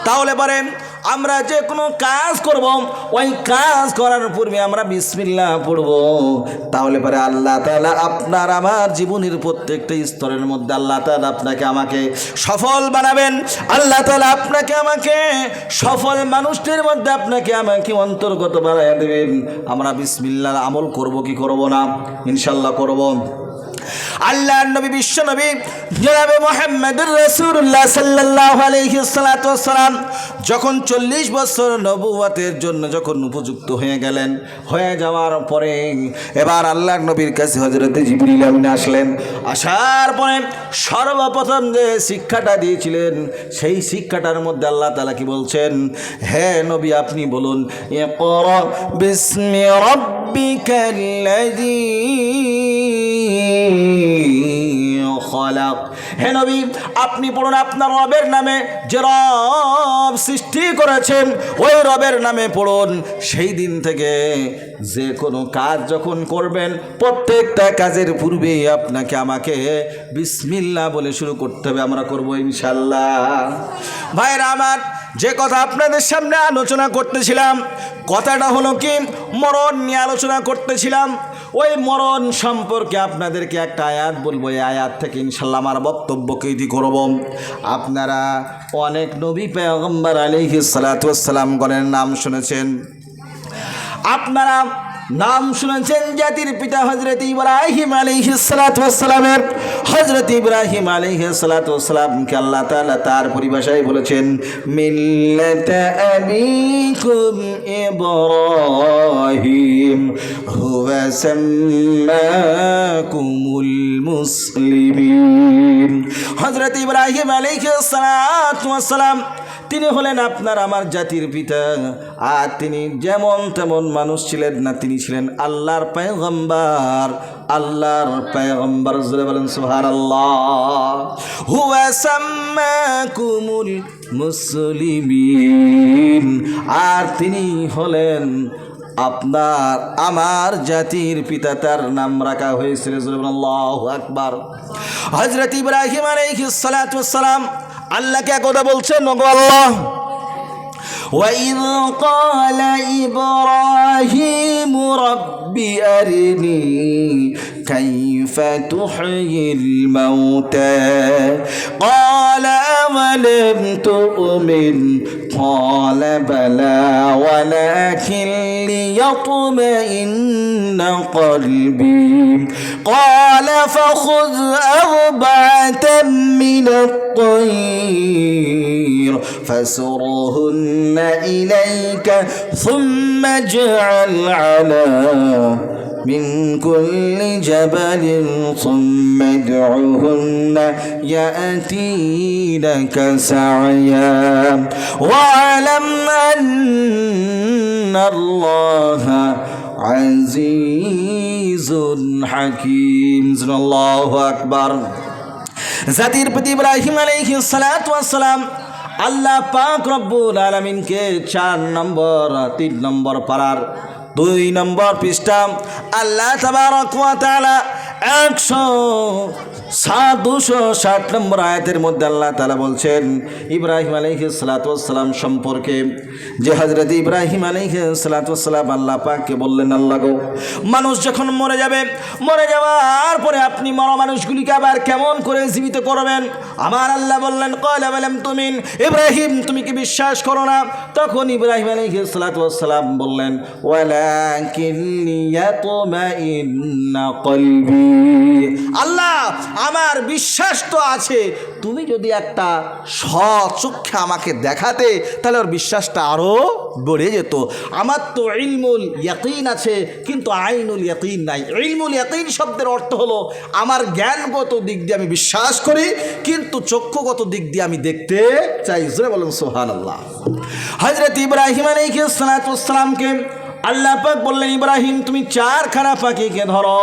তাহলে পরে আমরা যে কোনো কাজ করব, ওই কাজ করার পূর্বে আমরা বিসমিল্লাহ পড়ব। তাহলে পরে আল্লাহ তাআলা আপনার আমার জীবনের প্রত্যেকটা স্তরের মধ্যে আল্লাহ তাআলা আপনাকে আমাকে সফল বানাবেন। আল্লাহ তাআলা আপনাকে আমাকে সফল মানুষদের মধ্যে আপনাকে আমাকে অন্তর্গত বানায় দেবেন। আমরা বিসমিল্লাহর আমল করব কি করব না? ইনশাআল্লাহ করব। আল্লাহর নবী, বিশ্ব নবী জনাবে মুহাম্মদুর রাসূলুল্লাহ সাল্লাল্লাহু আলাইহি ওয়াসাল্লাম যখন 40 বছর নবুয়তের জন্য যখন উপযুক্ত হয়ে গেলেন, হয়ে যাওয়ার পরে এবার আল্লাহর নবীর কাছে হযরত জিবরিল আমিন আসলেন। আসার পরে সর্বপ্রথম যে শিক্ষাটা দিয়েছিলেন, সেই শিক্ষাটার মধ্যে আল্লাহ তাআলা কি বলছেন? হে নবী, আপনি বলুন, ইকরা বিসমি রাব্বিকাল্লাযী খলাক। হে নবী, আপনি পড়ুন আপনার রবের নামে, যে রব সৃষ্টি করেছেন ওই রবের নামে পড়ুন। সেই দিন থেকে যে কোনো কাজ যখন করবেন, প্রত্যেকটা কাজের পূর্বে আপনাকে আমাকে বিসমিল্লাহ বলে শুরু করতে হবে। আমরা করব ইনশাআল্লাহ। ভাইরা আমার, যে কথা আপনাদের সামনে আলোচনা করতেছিলাম, কথাটা হলো কি, মরণ নিয়ে আলোচনা করতেছিলাম। ওই মরণ সম্পর্কে আপনাদেরকে একটা আয়াত বলবো। এই আয়াত থেকে ইনশাআল্লাহ আমার বক্তব্যকে ইতি করব। আপনারা অনেক নবী পয়গম্বর আলাইহিস সালাতু ওয়াস সালাম গণের নাম শুনেছেন। আপনারা নাম শুনেছেন জাতির পিতা হযরত ইব্রাহিম আলাইহিস সালাতু ওয়াস সালামের। হযরত ইব্রাহিম আলাইহিস সালাতু ওয়াস সালামকে আল্লাহ তাআলা তার পরিভাষায় বলেছেন মিল্লাতা আবিকুম ইব্রাহিম হুয়া সাম্মাকুমুল মুসলিমিন। হযরত ইব্রাহিম আলাইহিস সালাতু ওয়াস সালাম তিনি হলেন আপনার আমার জাতির পিতা। আর তিনি যেমন তেমন মানুষ ছিলেন না, তিনি ছিলেন আল্লাহর পয়গম্বর। আল্লাহর পয়গম্বর, জোরে বলেন সুবহানাল্লাহ। হুয়া সাম্মাকুমুল মুসলিমিন। আর তিনি হলেন আপনার আমার জাতির পিতা, তার নাম রাখা হয়েছিল। জোরে বলেন আল্লাহু আকবার। হযরত ইব্রাহিম আলাইহিস সালাতু ওয়াস সালাম আল্লাহকে একদা বলছেন, ওগো আল্লাহ, وَإِذْ قَالَ إِبْرَاهِيمُ رَبِّ أَرِنِي كيف تحيي الموتى قال أولم تؤمن قال بلى ولكن ليطمئن قلبي قال فخذ أربعة من الطير فسرهن إليك ثم اجعل على من كل جبل ثم ادعهن يأتينك سعيا واعلم أن الله عزيز حكيم الله أكبر জাতির প্রতি ইব্রাহিম আলাইহিস সালাতু ওয়াস সালাম আল্লাহ পাক রব্বুল আলামিনকে 4 নম্বর 3 নম্বর পারার 2 নম্বর পৃষ্ঠা আল্লাহ তাবারক ওয়া তাআলা 260 নম্বর আয়াতের মধ্যে আল্লাহ তাআলা বলছেন ইব্রাহিম আলাইহিস সালাতু ওয়াস সালাম সম্পর্কে যে হযরত ইব্রাহিম আলাইহিস সালাতু ওয়াস সালাম আল্লাহ পাককে বললেন আল্লাহ গো মানুষ যখন মরে যাবে মরে যাওয়ার পরে আপনি মরা মানুষগুলিকে আবার কেমন করে জীবিত করবেন আমার আল্লাহ বললেন ক্বালা ওয়ালাম তুমিন ইব্রাহিম তুমি কি বিশ্বাস করো না তখন ইব্রাহিম আলাইহিস সালাতু ওয়াস সালাম বললেন ওয়ালাকিন লিয়াতমাইন্না কলবি আল্লাহ আমার বিশ্বাস তো আছে তুমি যদি একটা সচক্ষে আমাকে দেখাতে তাহলে ওর বিশ্বাসটা আরো বেড়ে যেত আমার তো ইলমুল ইয়াকিন আছে কিন্তু আইনুল ইয়াকিন নাই ইলমুল ইয়াকিন শব্দের অর্থ হলো আমার জ্ঞানগত দিক দিয়ে আমি বিশ্বাস করি কিন্তু চক্ষুগত দিক দিয়ে আমি দেখতে চাই জোরে বলুন সুবহানাল্লাহ হযরত ইব্রাহিম আলাইহিস সালাতু ওয়াস সালামকে আল্লাহ পাক বললেন ইব্রাহিম তুমি 4খানা পাখিকে ধরো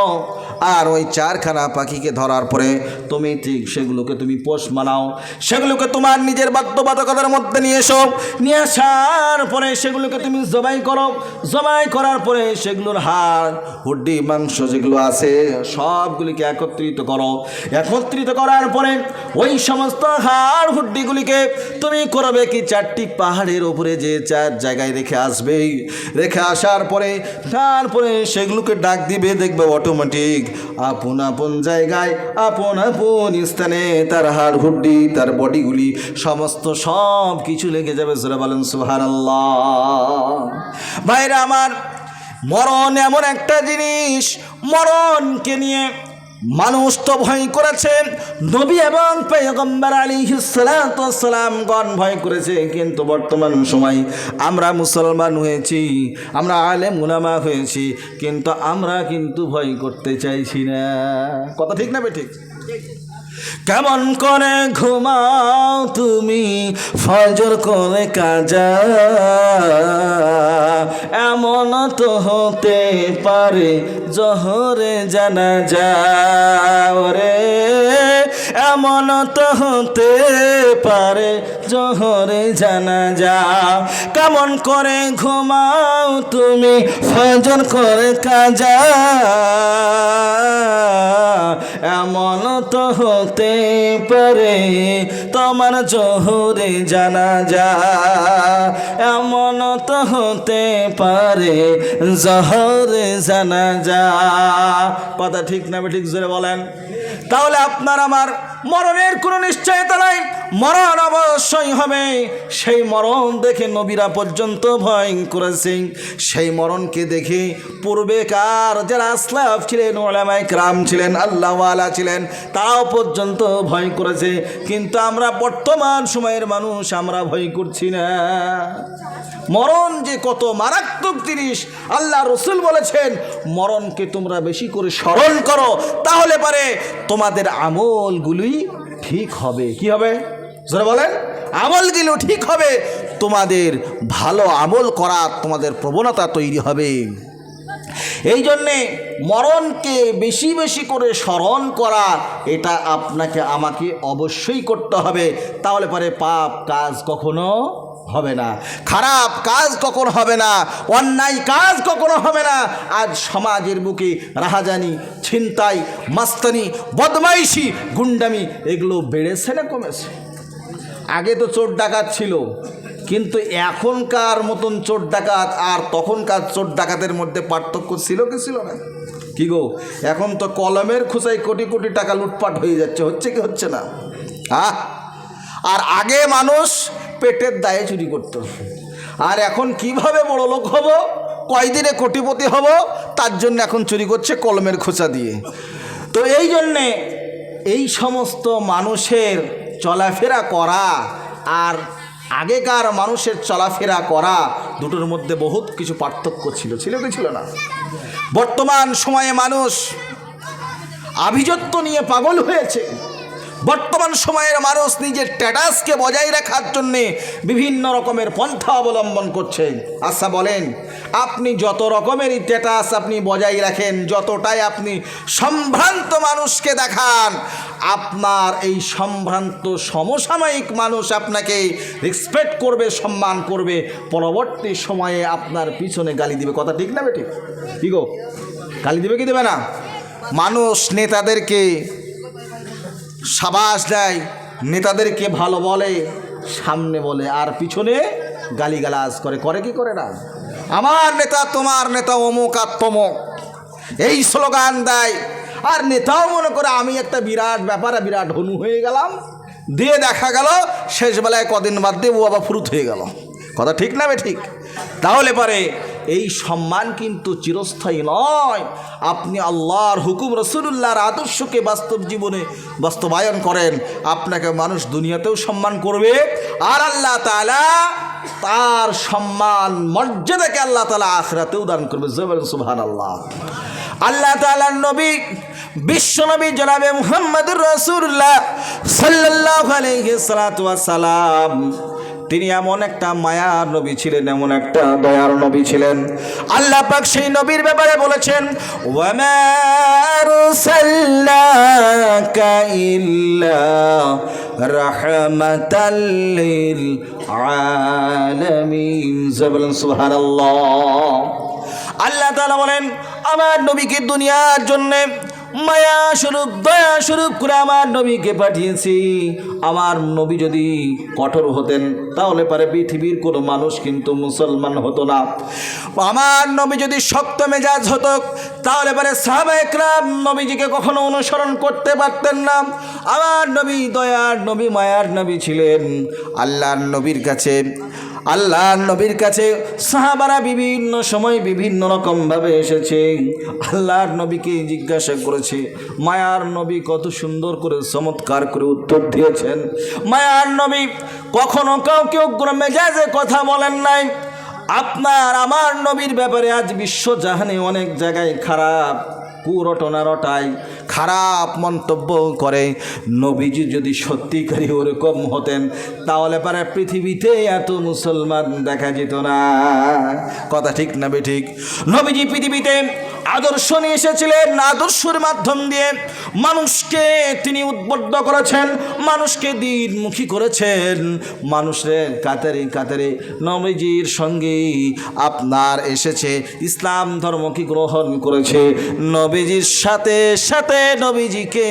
আর ওই 4খানা পাখিকে ধরার পরে তুমি ঠিক সেগুলোকে তুমি পোষ মানাও সেগুলোকে তোমার নিজের বাধ্যবাধকতার মধ্যে নিয়ে এসো নিয়ে আসার পরে সেগুলোকে তুমি জবাই করো জবাই করার পরে সেগুলোর হাড় হুড্ডি মাংস যেগুলো আছে সবগুলিকে একত্রিত করো একত্রিত করার পরে ওই সমস্ত হাড় হুড্ডিগুলিকে তুমি করবে কি 4টি পাহাড়ের উপরে যে 4 জায়গায় রেখে আসবে রেখে আসার পরে তারপরে সেগুলোকে ডাক দিবে দেখবে অটোমেটিক আপন আপন জায়গায় আপন আপন স্থানে তার হাড় হুড্ডি তার বডিগুলি সমস্ত সব কিছু লেগে যাবে জোরে বলেন সুবহানাল্লাহ ভাইরা আমার মরণ এমন একটা জিনিস মরণকে নিয়ে মানুষ তো ভয় করেছে নবী এবং পয়গম্বর আলাইহিস সালাতু ওয়াস সালাম গণ ভয় করেছে কিন্তু বর্তমান সময় আমরা মুসলমান হয়েছি আমরা আলেম উলামা হয়েছি কিন্তু আমরা কিন্তু ভয় করতে চাইছি না কথা ঠিক না বেঠিক কেমন করে ঘুমাও তুমি ফজর করে কাজা এমন তো হতে পারে জোহরে জানাজা রে এমন তো হতে পারে জোহরে জানাজা কেমন করে ঘুমাও তুমি ফজর করে কাজা এমন তো হতে পারে তোমার জোহরে জানাজা এমন তো হতে পারে জোহরে জানাজা কথা ঠিক না ঠিক জোরে বলেন তাহলে আপনার আমার মরণের কোনো নিশ্চয়তা নাই মরণ অবশ্যই হবে সেই মরণ দেখে নবীরা পর্যন্ত ভয় করেছে সেই মরণকে দেখে পূর্বেকার যারা আসলাফ ছিলেন উলামায়ে কেরাম ছিলেন আল্লাহওয়ালা ছিলেন তাও পর্যন্ত ভয় করেছে কিন্তু আমরা বর্তমান সময়ের মানুষ আমরা ভয় করছি না মরণ যে কত মারাত্মক জিনিস আল্লাহ রসুল বলেছেন মরণকে তোমরা বেশি করে স্মরণ করো তাহলে পারে তোমাদের আমলগুলি ঠিক হবে কি হবে জোরে বলেন আমলগুলো ঠিক হবে তোমাদের ভালো আমল করার তোমাদের প্রবণতা তৈরি হবে এই জন্যে মরণকে বেশি বেশি করে স্মরণ করা এটা আপনাকে আমাকে অবশ্যই করতে হবে তাহলে পরে পাপ কাজ কখনো হবে না খারাপ কাজ কখনো হবে না অন্যায় কাজ কখনো হবে না আজ সমাজের বুকে রাহাজানি ছিনতাই মাস্তানি বদমাইশি গুন্ডামি এগুলো বেড়েছে না কমেছে আগে তো চোর ডাকাত ছিল কিন্তু এখনকার মতন চোর ডাকাত আর তখনকার চোর ডাকাতের মধ্যে পার্থক্য ছিল কি ছিল না কি গো, এখন তো কলমের খোঁচায় কোটি কোটি টাকা লুটপাট হয়ে যাচ্ছে, হচ্ছে কি হচ্ছে না? আর আগে মানুষ পেটের দায়ে চুরি করত, আর এখন কিভাবে বড় লোক হব, কয়দিনে কোটিপতি হব, তার জন্য এখন চুরি করছে কলমের খোঁচা দিয়ে। তো এই জন্যে এই সমস্ত মানুষের চলাফেরা করা আর আগেকার মানুষের চলাফেরা করা দুটোর মধ্যে বহুত কিছু পার্থক্য ছিল, ছিল কি ছিল না? বর্তমান সময়ে মানুষ আভিজাত্য নিয়ে পাগল হয়েছে। বর্তমান সময়ের মানুষ নিজের স্ট্যাটাসকে বজায় রাখার জন্যে বিভিন্ন রকমের পন্থা অবলম্বন করছে। আচ্ছা বলেন, আপনি যত রকমের স্ট্যাটাস আপনি বজায় রাখেন, যতটাই আপনি সম্ভ্রান্ত মানুষকে দেখান, আপনার এই সম্ভ্রান্ত সমসাময়িক মানুষ আপনাকে রেসপেক্ট করবে, সম্মান করবে, পরবর্তী সময়ে আপনার পিছনে গালি দিবে। কথা ঠিক না বেঠিক? কি গো, গালি দিবে কি দেবে না? মানুষ নেতাদেরকে সাবাস দেয়, নেতাদেরকে ভালো বলে, সামনে বলে, আর পিছনে গালিগালাজ করে। করে কি করে না? আমার নেতা, তোমার নেতা অমুক আর তমুক, এই স্লোগান দেয়। আর নেতাও মনে করে আমি একটা বিরাট ব্যাপারে বিরাট হনু হয়ে গেলাম, দিয়ে দেখা গেল শেষবেলায় কদিন বাদ দিয়ে ও আবার ফুরুত হয়ে গেল। কথা ঠিক না ঠিক? তাহলে পরে এই সম্মান কিন্তু চিরস্থায়ী নয়। আপনি আল্লাহর হুকুম, রাসূলুল্লাহর আদর্শকে বাস্তব জীবনে বাস্তবায়ন করেন, আপনাকে মানুষ দুনিয়াতেও সম্মান করবে, আর আল্লাহ তাআলা তার সম্মান মর্যাদাকে আল্লাহ তাআলা আখিরাতেও দান করবে। সুবহানাল্লাহ। আল্লাহ তাআলার নবী, বিশ্বনবী জনাবে মুহাম্মদুর রাসূলুল্লাহ সাল্লাল্লাহু আলাইহি সাল্লাম, তিনি এমন একটা মায়ার নবী ছিলেন, এমন একটা দয়ার নবী ছিলেন। আল্লাহ পাক সেই নবীর ব্যাপারে বলেছেন, ওয়ামা আরসালনাকা ইল্লা রাহমাতাল লিল আলামিন। সুবহানাল্লাহ। আল্লাহ তাআলা বলেন, আমার নবীকে দুনিয়ার জন্য মায়া স্বরূপ, দয়া স্বরূপ করে আমার নবীকে পাঠিয়েছি। আমার নবী যদি কঠোর হতেন তাহলে পারে পৃথিবীর কোনো মানুষ কিন্তু মুসলমান হতো না। আমার নবী যদি শক্ত মেজাজ হতো তাহলে পারে সাহাবায়ে কেরাম নবীজিকে কখনো অনুসরণ করতে পারতেন না। আমার নবী দয়ার নবী, মায়ার নবী ছিলেন। আল্লাহর নবীর কাছে সাহাবারা বিভিন্ন সময় বিভিন্ন রকমভাবে এসেছে, আল্লাহর নবীকে জিজ্ঞাসা করেছে। মায়ার নবী কত সুন্দর করে চমৎকার করে উত্তর দিয়েছেন। মায়ার নবী কখনো কাউকে উগ্র মেজাজে কথা বলেন নাই। আপনার আমার নবীর ব্যাপারে আজ বিশ্বজাহানে অনেক জায়গায় খারাপ কুরটনা রটায়, খারাপ মন্তব্য করে। নবীজি যদি সত্যিকারই ওরকম হতেন তাহলে পারে পৃথিবীতে এত মুসলমান দেখা যেত না। কথা ঠিক না বেঠিক? নবীজি পৃথিবীতে আদর্শ নিয়ে এসেছিলেন, আদর্শের মাধ্যম দিয়ে মানুষকে তিনি উদ্বুদ্ধ করেছেন, মানুষকে দিনমুখী করেছেন। মানুষের কাতারে কাতারে নবীজির সঙ্গে আপনার এসেছে, ইসলাম ধর্মকে গ্রহণ করেছে। নবীজির সাথে সাথে নবীজিকে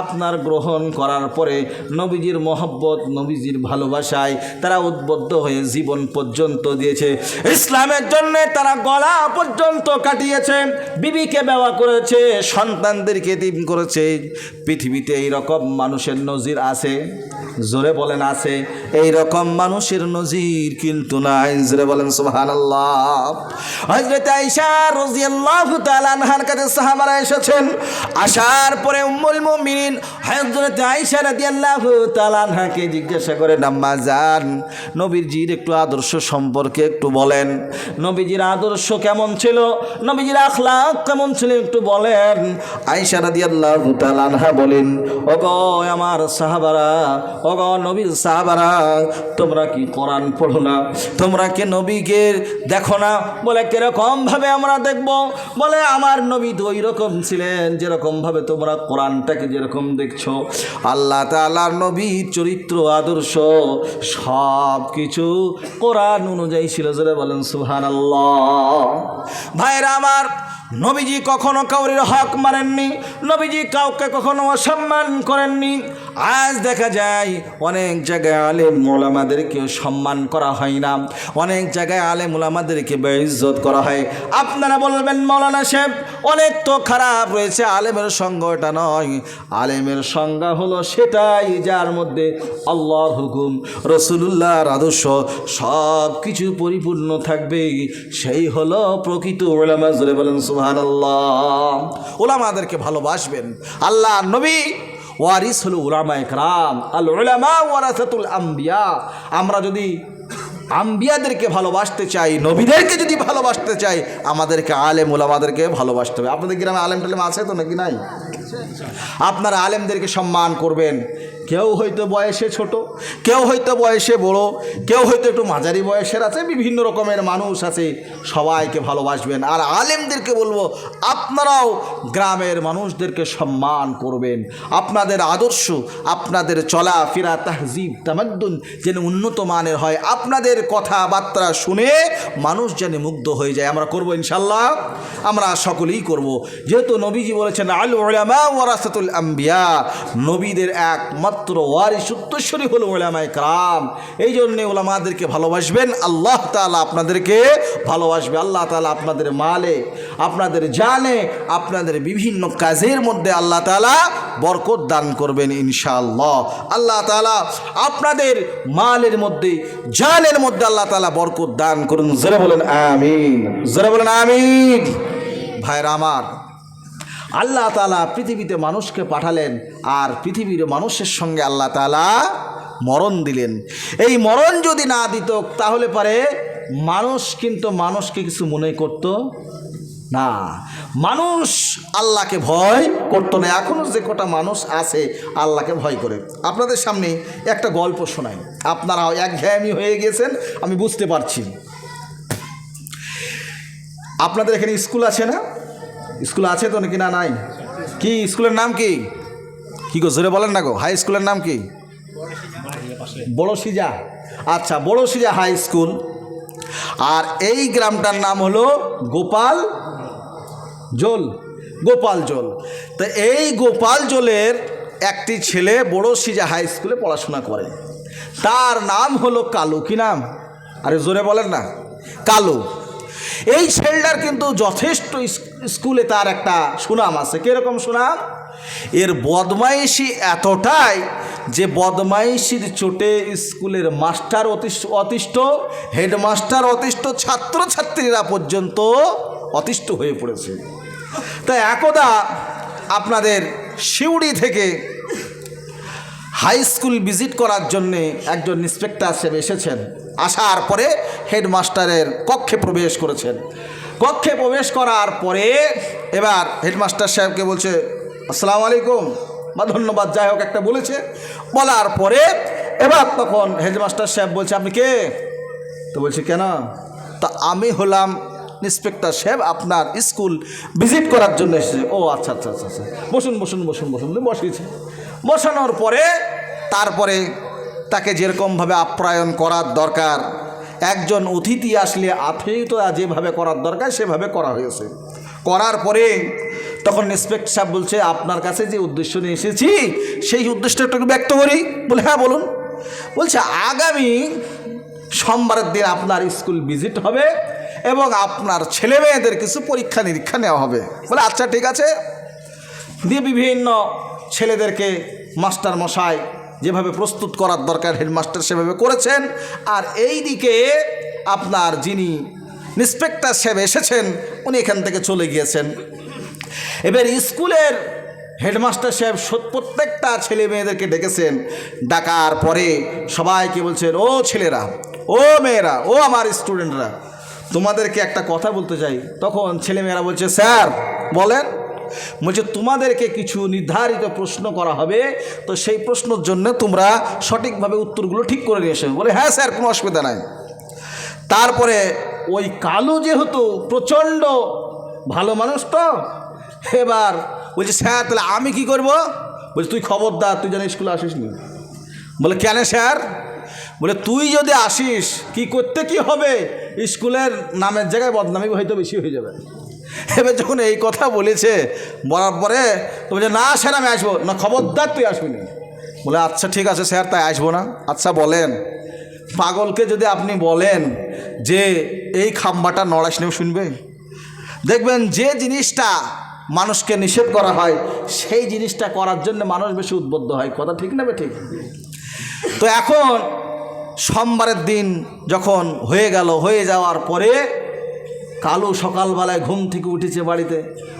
আপনার গ্রহণ করার পরে নবীজির মহব্বত, নবীজির ভালোবাসায় তারা উদ্বুদ্ধ হয়ে জীবন পর্যন্ত দিয়েছে। ইসলামের জন্য তারা গলা পর্যন্ত কাটিয়েছে, বিবিকে বিবাহ করেছে, সন্তানদেরকে এতিম করেছে। পৃথিবীতে এই রকম মানুষের নজির আছে? জোরে বলেন আছে? এই রকম মানুষের নজির কিন্তু নাই। জোরে বলেন সুবহানাল্লাহ। হযরত আয়েশা রাদিয়াল্লাহু তাআলা আনহার কাছে সাহাবারা এসেছেন। আসার পরে উম্মুল মুমিনিন হযরত আয়েশা রাদিয়াল্লাহু তাআলা আনহাকে জিজ্ঞাসা করে, আম্মা জান, নবীজির একটু আদর্শ সম্পর্কে একটু বলেন। নবীজির আদর্শ কেমন ছিল, নবীজির আখলাক কেমন ছিল একটু বলেন। আয়েশা রাদিয়াল্লাহু তাআলা আনহা বলেন, ওগো আমার সাহাবারা, ওগো নবীর সাহাবারা, তোমরা কি কোরআন পড়ো না? তোমরা কি নবীকে দেখো না? বলে কিরকম ভাবে আমরা দেখব? বলে আমার নবী তো ওই রকম ছিলেন যেরকম ভাবে তোমরা কোরআনটাকে যেরকম দেখছো। আল্লাহ তাআলার নবীর চরিত্র, আদর্শ সব কিছু কোরআন অনুযায়ী ছিল। যারা বলেন সুবহানাল্লাহ। ভাইরা আমার, নবীজি কখনো কাউরির হক মারেননি, নবীজি কাউকে কখনো অসম্মান করেননি। আজ দেখা যায় অনেক জায়গায় আলেম ওলামাদেরকে সম্মান করা হয় না, অনেক জায়গায় আলেম ওলামাদেরকে বেইজ্জত করা হয়। আপনারা বলবেন মৌলানা সাহেব অনেক তো খারাপ রয়েছে, আলেমের সঙ্গ এটা নয়। আলেমের সংজ্ঞা হলো সেটাই যার মধ্যে আল্লাহর হুকুম রাসূলুল্লাহর আদর্শ সব কিছু পরিপূর্ণ থাকবে, সেই হলো প্রকৃত ওলামা। জোরে বলেন সুবহানাল্লাহ। ওলামাদেরকে ভালোবাসবেন। আল্লাহ নবী ওয়ারিস হলো উলামায়ে কেরাম, আল উলামা ওয়ারাসাতুল আম্বিয়া। আমরা যদি আম্বিয়াদেরকে ভালোবাসতে চাই, নবীদেরকে যদি ভালোবাসতে চাই, আমাদেরকে আলেম ওলামাদেরকে ভালোবাসতে হবে। আপনাদের গ্রামে আলেম টালেম আছে তো নাকি নাই? আপনারা আলেমদেরকে সম্মান করবেন। কেউ হয়তো বয়সে ছোট, কেউ হয়তো বয়সে বড়, কেউ হয়তো একটু মাঝারি বয়সের আছে, বিভিন্ন রকমের মানুষ আছে, সবাইকে ভালোবাসবেন। আর আলেমদেরকে বলবো আপনারাও গ্রামের মানুষদেরকে সম্মান করবেন। আপনাদের আদর্শ, আপনাদের চলাফেরা, তাহজিব তামাদ্দুন যেন উন্নত মানের হয়, আপনাদের কথাবার্তা শুনে মানুষ যেন মুগ্ধ হয়ে যায়। আমরা করব ইনশাল্লাহ, আমরা সকলেই করব। যেহেতু নবীজি বলেছেন আল উলামা ওয়ারাসাতুল আম্বিয়া, নবীদের একমাত্র ওয়ারিস উত্তরসূরি হলো উলামায়ে কেরাম। এই জন্যে উলামাদেরকে ভালোবাসবেন, আল্লাহ তাআলা আপনাদেরকে ভালোবাসবে। আল্লাহ তাআলা আপনাদের মালে, আপনাদের জানে, আপনাদের বিভিন্ন কাজের মধ্যে আল্লাহ তাআলা বরকত দান করবেন ইনশাআল্লাহ। আল্লাহ তাআলা আপনাদের মালের মধ্যে, জানের মধ্যে আল্লাহ তাআলা বরকত দান করুন। জোরে বলেন আমিন, জোরে বলেন আমিন। ভাইরা আমার, আল্লাহ তাআলা পৃথিবীতে মানুষকে পাঠালেন, আর পৃথিবীর মানুষের সঙ্গে আল্লাহ তাআলা মরণ দিলেন। এই মরণ যদি না দিত তাহলে পারে মানুষ কিন্তু মানুষকে কিছু মনে করত না, মানুষ আল্লাহকে ভয় করতো না। এখনও যে কটা মানুষ আছে আল্লাহকে ভয় করে। আপনাদের সামনে একটা গল্প শোনাই, আপনারাও একঘেয়েমি হয়ে গেছেন আমি বুঝতে পারছি। আপনাদের এখানে স্কুল আছে না? স্কুল আছে তো নাকি না নাই? কি স্কুলের নাম কি? কি গো জোরে বলেন না গো, হাই স্কুলের নাম কি? বড় সিজা। আচ্ছা, বড় সিজা হাই স্কুল। আর এই গ্রামটার নাম হলো গোপাল জোল, গোপাল জোল। তো এই গোপাল জোলের একটি ছেলে বড় সিজা হাই স্কুলে পড়াশোনা করে, তার নাম হলো কালু। কি নাম? আরে জোরে বলেন না, কালু। এই ছেলেটার কিন্তু যথেষ্ট স্কুলে তার একটা সুনাম আছে। কীরকম সুনাম? এর বদমাইশি এতটাই যে বদমাইশির চোটে স্কুলের মাস্টার অতিষ্ঠ, হেডমাস্টার অতিষ্ঠ, ছাত্রছাত্রীরা পর্যন্ত অতিষ্ঠ হয়ে পড়েছে। তাই একদা আপনাদের সিউড়ি থেকে হাই স্কুল ভিজিট করার জন্যে একজন ইন্সপেক্টর সাহেব এসেছেন। আসার পরে হেডমাস্টারের কক্ষে প্রবেশ করেছেন। কক্ষে প্রবেশ করার পরে এবার হেডমাস্টার সাহেবকে বলছে আসসালামু আলাইকুম বা ধন্যবাদ, যাই হোক একটা বলেছে। বলার পরে এবার তখন হেডমাস্টার সাহেব বলছে আপনি কে? তো বলছে কেন? তা আমি হলাম ইন্সপেক্টর সাহেব, আপনার স্কুল ভিজিট করার জন্য এসেছে। ও আচ্ছা আচ্ছা আচ্ছা আচ্ছা, বসুন বসুন বসুন বসুন। বসিয়েছে। বসানোর পরে তারপরে তাকে যেরকমভাবে আপ্যায়ন করার দরকার, একজন অতিথি আসলে আতিথেয়তা যেভাবে করার দরকার সেভাবে করা হয়েছে। করার পরে তখন ইন্সপেক্টর সাহেব বলছে আপনার কাছে যে উদ্দেশ্য নিয়ে এসেছি সেই উদ্দেশ্যটা একটু ব্যক্ত করি। বলে হ্যাঁ বলুন। বলছে আগামী সোমবারের দিন আপনার স্কুল ভিজিট হবে এবং আপনার ছেলে মেয়েদের কিছু পরীক্ষা নিরীক্ষা নেওয়া হবে। বলে আচ্ছা ঠিক আছে। দিয়ে বিভিন্ন ছেলেদেরকে মাস্টার মশাই যেভাবে প্রস্তুত করার দরকার হেডমাস্টার সেভাবে করেছেন। আর এই দিকে আপনার যিনি ইন্সপেক্টর সাহেব এসেছেন উনি এখান থেকে চলে গিয়েছেন। এবার স্কুলের হেডমাস্টার সাহেব প্রত্যেকটা ছেলে মেয়েদেরকে ডেকেছেন। ডাকার পরে সবাইকে বলছেন ও ছেলেরা, ও মেয়েরা, ও আমার স্টুডেন্টরা, তোমাদেরকে একটা কথা বলতে চাই। তখন ছেলেমেয়েরা বলছে স্যার বলেন। বলছে তোমাদেরকে কিছু নির্ধারিত প্রশ্ন করা হবে, তো সেই প্রশ্নের জন্য তোমরা সঠিকভাবে উত্তরগুলো ঠিক করে নিয়ে এসো। বলে হ্যাঁ স্যার, কোনো অসুবিধা নাই। তারপরে ওই কালু যেহেতু প্রচণ্ড ভালো মানুষ, তো এবার বলছে স্যার তাহলে আমি কি করব? বলছে তুই খবরদার, তুই যেন স্কুলে আসিস নি। বলে কেন স্যার? বলে তুই যদি আসিস কি করতে কি হবে, স্কুলের নামের জায়গায় বদনামি হয়তো বেশি হয়ে যাবে। এবার যখন এই কথা বলেছে, বলার পরে তো বলছে না স্যার আমি আসবো না, খবরদার তুই আসবি না। বলে আচ্ছা ঠিক আছে স্যার, তাই আসবো না। আচ্ছা বলেন, পাগলকে যদি আপনি বলেন যে এই খাম্বাটা নড়াস নেও, শুনবে? দেখবেন যে জিনিসটা মানুষকে নিষেধ করা হয় সেই জিনিসটা করার জন্য মানুষ বেশি উদ্বুদ্ধ হয়। কথা ঠিক না ঠিক? তো এখন সোমবারের দিন যখন হয়ে যাওয়ার পরে কালু সকালবেলায় ঘুম থেকে উঠেছে বাড়িতে।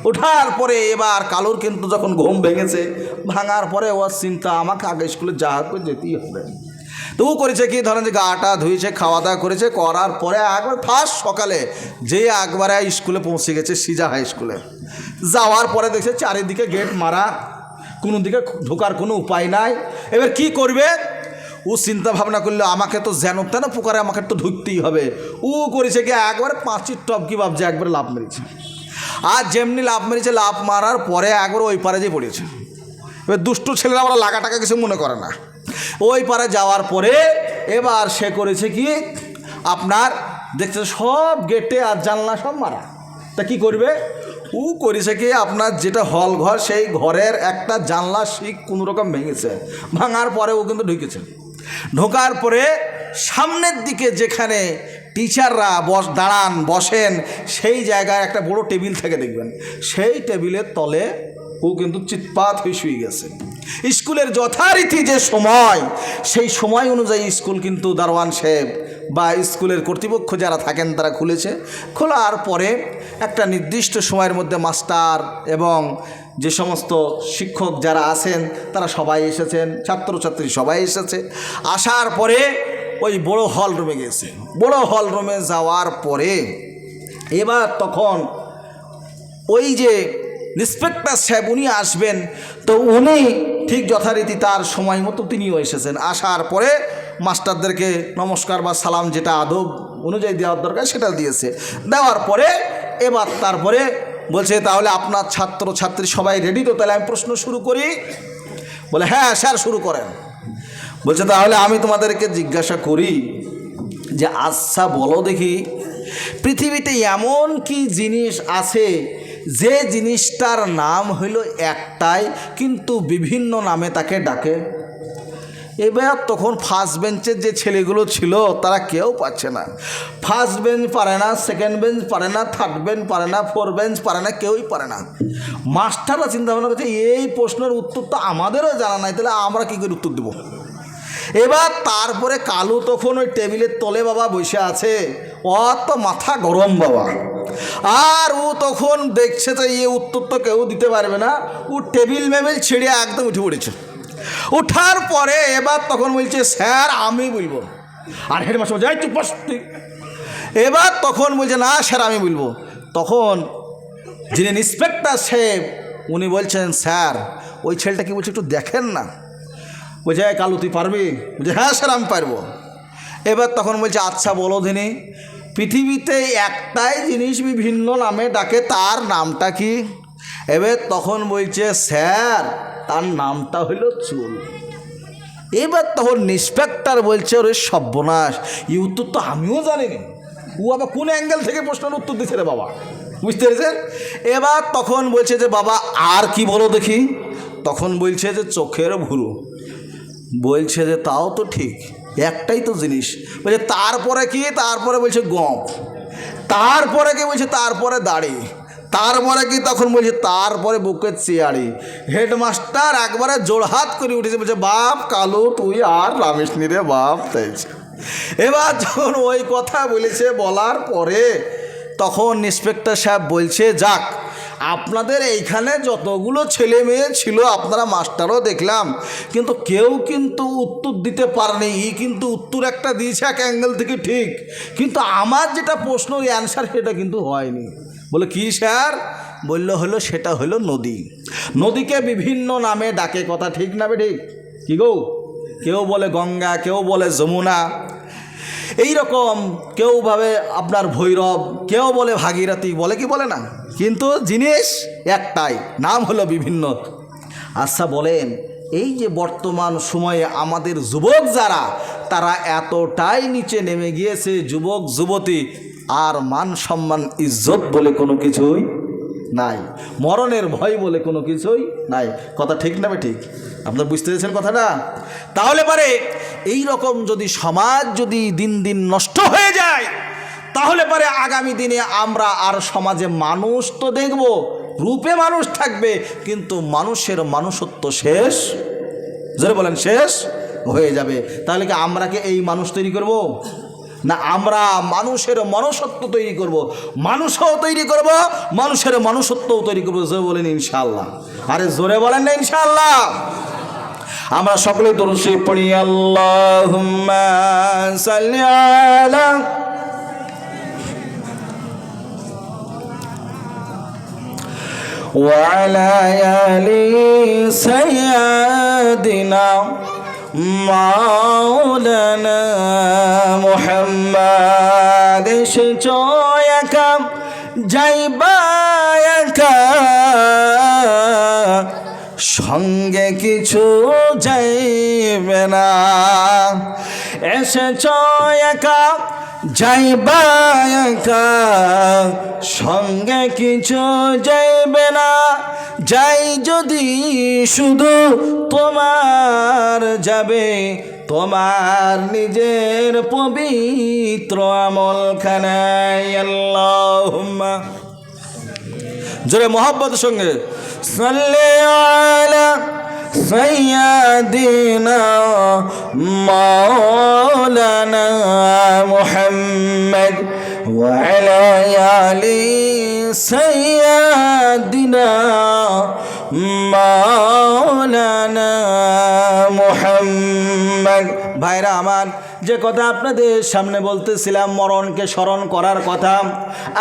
ওঠার পরে এবার কালুর কিন্তু যখন ঘুম ভেঙেছে, ভাঙার পরে ওর চিন্তা আমাকে আগে স্কুলে করে যেতেই হবে। তো ও করেছে কি, ধরেন যে গাটা ধুয়েছে, খাওয়া দাওয়া করেছে, করার পরে একবার ফার্স্ট সকালে যে একবারে স্কুলে পৌঁছে গেছে, সিজা হাই স্কুলে। যাওয়ার পরে দেখছে চারিদিকে গেট মারা, কোনো দিকে ঢোকার কোনো উপায় নাই। এবার কি করবে? ও চিন্তা ভাবনা করলে আমাকে তো যেন তেন প্রকারে আমাকে তো ঢুকতেই হবে। ও করেছে কি একবার পাঁচির টপকি ভাবছে, একবার লাফ মেরেছে। আর যেমনি লাফ মেরেছে, লাফ মারার পরে একবার ওই পারে যে পড়েছে। এবার দুষ্টু ছেলেরা আমরা লাগা টাকা কিছু মনে করে না। ওই পারে যাওয়ার পরে এবার সে করেছে কি, আপনার দেখছে সব গেটে আর জানলা সব মারা। তা কি করবে? ও করেছে কি, আপনার যেটা হল ঘর, সেই ঘরের একটা জানলা শিক কোনো রকম ভেঙেছে। ভাঙার পরে ও কিন্তু ঢুকেছে। ঢোকার পরে সামনের দিকে যেখানে টিচাররা বসেন সেই জায়গায় একটা বড় টেবিল থেকে দেখবেন, সেই টেবিলের তলে ও কিন্তু চিৎপাত হয়ে শুয়ে গেছে। স্কুলের যথারীতি যে সময়, সেই সময় অনুযায়ী স্কুল কিন্তু দারোয়ান সাহেব বা স্কুলের কর্তৃপক্ষ যারা থাকেন তারা খুলেছে। খোলার পরে একটা নির্দিষ্ট সময়ের মধ্যে মাস্টার এবং যে সমস্ত শিক্ষক যারা আছেন তারা সবাই এসেছেন, ছাত্রছাত্রী সবাই এসেছে। আসার পরে ওই বড় হল রুমে গেছে। বড় হল রুমে যাওয়ার পরে এবার তখন ওই যে ইন্সপেক্টর সাহেব উনি আসবেন, তো উনি ঠিক যথারীতি তার সময় মতো তিনিও এসেছেন। আসার পরে মাস্টারদেরকে নমস্কার বা সালাম যেটা আদব অনুযায়ী দেওয়ার দরকার সেটা দিয়েছে। দেওয়ার পরে এবার তারপরে বলছে, তাহলে আপনার ছাত্রছাত্রী সবাই রেডি তো? তাহলে আমি প্রশ্ন শুরু করি। বলে হ্যাঁ স্যার শুরু করেন। বলছে তাহলে আমি তোমাদেরকে জিজ্ঞাসা করি যে আচ্ছা বলো দেখি, পৃথিবীতে এমন কি জিনিস আছে যে জিনিসটার নাম হলো একটাই কিন্তু বিভিন্ন নামে তাকে ডাকে? এবার তখন ফার্স্ট বেঞ্চের যে ছেলেগুলো ছিল তারা কেউ পাচ্ছে না। ফার্স্ট বেঞ্চ পারে না, সেকেন্ড বেঞ্চ পারে না, থার্ড বেঞ্চ পারে না, ফোর বেঞ্চ পারে না, কেউই পারে না। মাস্টাররা চিন্তা ভাবনা করছে এই প্রশ্নের উত্তর তো আমাদেরও জানা নাই, তাহলে আমরা কী করে উত্তর দেবো? এবার তারপরে কালু তখন ওই টেবিলের তলে বাবা বসে আছে, ওর তো মাথা গরম বাবা। আর ও তখন দেখছে যে এই উত্তর তো কেউ দিতে পারবে না। ও টেবিল মেবিল ছেড়ে একদম উঠে পড়েছে। উঠার পরে এবার তখন বলছে স্যার আমি বলবো। আর হেডমাস্টার বলছে এই চুপ বস তুই। এবার তখন বলছে না স্যার আমি বলবো। তখন যিনি ইন্সপেক্টর সাহেব উনি বলছেন স্যার ওই ছেলেটা কি বলছে একটু দেখেন না। বলছে কালু তুই পারবি? বলছে হ্যাঁ স্যার আমি পারবো। এবার তখন বলছে আচ্ছা বলো দিনি, পৃথিবীতে একটাই জিনিস বিভিন্ন নামে ডাকে, তার নামটা কি? এবার তখন বলছে স্যার তার নামটা হইল চুল। এবার তখন ইন্সপেক্টর বলছে ওরে সর্বনাশ, এই উত্তর তো আমিও জানি না। ও আবার কোন অ্যাঙ্গেল থেকে প্রশ্নের উত্তর দিচ্ছে রে বাবা, বুঝতে পেরেছেন? এবার তখন বলছে যে বাবা আর কি বলো দেখি। তখন বলছে যে চোখের ভুরু। বলছে যে তাও তো ঠিক, একটাই তো জিনিস। বলছে তারপরে কি? তারপরে বলছে গপ। তারপরে কি? বলছে তারপরে দাড়ি। তারপরে কি? তখন বলছে তারপরে বুকের চেয়ারি। হেডমাস্টার একবারে জোড়হাত করে উঠেছে, বলছে বাপ কালু তুই আর রামিস নি রে বাপ। তাইছে এবার যখন ওই কথা বলেছে, বলার পরে তখন ইন্সপেক্টর সাহেব বলছে যাক আপনাদের এইখানে যতগুলো ছেলে মেয়ে ছিল আপনারা মাস্টারও দেখলাম, কিন্তু কেউ কিন্তু উত্তর দিতে পারেনি। ই কিন্তু উত্তর একটা দিয়েছে এক অ্যাঙ্গেল থেকে ঠিক, কিন্তু আমার যেটা প্রশ্ন অ্যান্সার সেটা কিন্তু হয়নি। বলে কি স্যার? বললো হলো সেটা হলো নদী। নদীকে বিভিন্ন নামে ডাকে, কথা ঠিক না ঠিক? কি গো, কেউ বলে গঙ্গা, কেউ বলে যমুনা, এই রকম কেউ ভাবে আপনার ভৈরব, কেউ বলে ভাগীরথী, বলে কি বলে না, কিন্তু জিনিস একটাই, নাম হলো বিভিন্ন। আচ্ছা বলেন এই যে বর্তমান সময়ে আমাদের যুবক যারা, তারা এতটাই নিচে নেমে গিয়েছে, যুবক যুবতী আর মান সম্মান ইজ্জত বলে কোনো কিছুই নাই, মরণের ভয় বলে কোনো কিছুই নাই। কথা ঠিক না ঠিক? আপনারা বুঝতে পেরেছেন কথাটা? তাহলে পারে এই রকম যদি সমাজ যদি দিন দিন নষ্ট হয়ে যায়, তাহলে পারে আগামী দিনে আমরা আর সমাজে মানুষ তো দেখব, রূপে মানুষ থাকবে, কিন্তু মানুষের মানুষত্ব শেষ, জোরে বলেন, শেষ হয়ে যাবে। তাহলে কি আমরা কি এই মানুষ তৈরি করব? না, আমরা মানুষের মনুষ্যত্ব তৈরি করব, মানুষও তৈরি করব, মানুষের মনুষ্যত্বও তৈরি করব। জোরে বলেন ইনশাআল্লাহ। আরে জোরে বলেন না ইনশাআল্লাহ। আমরা সকলে দরুদ শরীফ পড়ি। আল্লাহুম্মা সাল্লি আলা ওয়া আলা আলি সাইয়্যিদিনা মাওলানা মুহাম্মদ। এসেছো একা যাইবা একা, সঙ্গে কিছু যাইবে না। এসেছো একা যাইবা একা, সঙ্গে কিছু যাইবে না। যাই যদি শুধু তোমার যাবে তোমার নিজের পবিত্র আমলখানায়। আল্লাহুম্মা, জোরে মোহাব্বতের সঙ্গে, সাল্লি আলা সাইয়্যিদিনা মাওলানা মুহাম্মদ ওয়া আলা আলি সাইয়্যিদিনা মাওলানা মুহাম্মদ। ভাইরা আমার, যে কথা আপনাদের সামনে বলতেছিলাম, মরণকে স্মরণ করার কথা,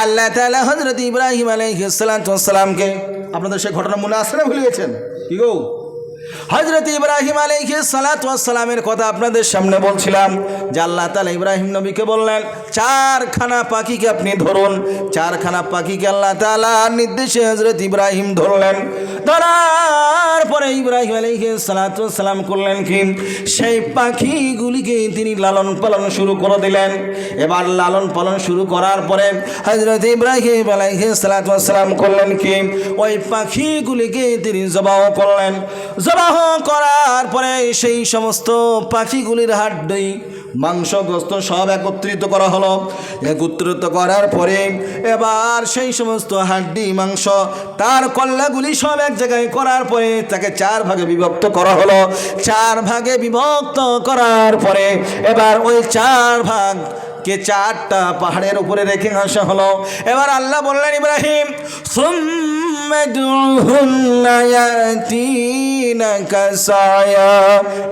আল্লাহ তাআলা হযরত ইব্রাহিম আলাইহিস সালামকে, আপনাদের সেই ঘটনা মনে আছে না ভুলে গেছেন? কি গো, হযরত ইব্রাহিম আলাইহিস সালামের কথা আপনাদের সামনে বলছিলাম যে আল্লাহ তাআলা ইব্রাহিম নবীকে বললেন, চারখানা পাখিকে আপনি ধরুন। চারখানা পাখিকে আল্লাহ তাআলার নির্দেশে হযরত ইব্রাহিম ধরলেন। ধরার পরে ইব্রাহিম আলাইহিস সালাম করলেন কি, সেই পাখিগুলিকে তিনি লালন পালন শুরু করে দিলেন। এবার লালন পালন শুরু করার পরে হযরত ইব্রাহিম আলাইহিস সালাম করলেন কি, ওই পাখিগুলিকে তিনি জবাহ করলেন। জবাহ করার পরে সেই সমস্ত পাখিগুলির হাড্ডি মাংস গোস্ত সব একত্রিত করা হলো। একত্রিত করার পরে এবার সেই সমস্ত হাড্ডি মাংস তার কল্লাগুলি সব এক জায়গায় করার পরে তাকে চার ভাগে বিভক্ত করা হলো। চার ভাগে বিভক্ত করার পরে এবার ওই চার ভাগ কে চারটা পাহাড়ের উপরে রেখে আসা হলো। এবার আল্লাহ বললেন, ইব্রাহিম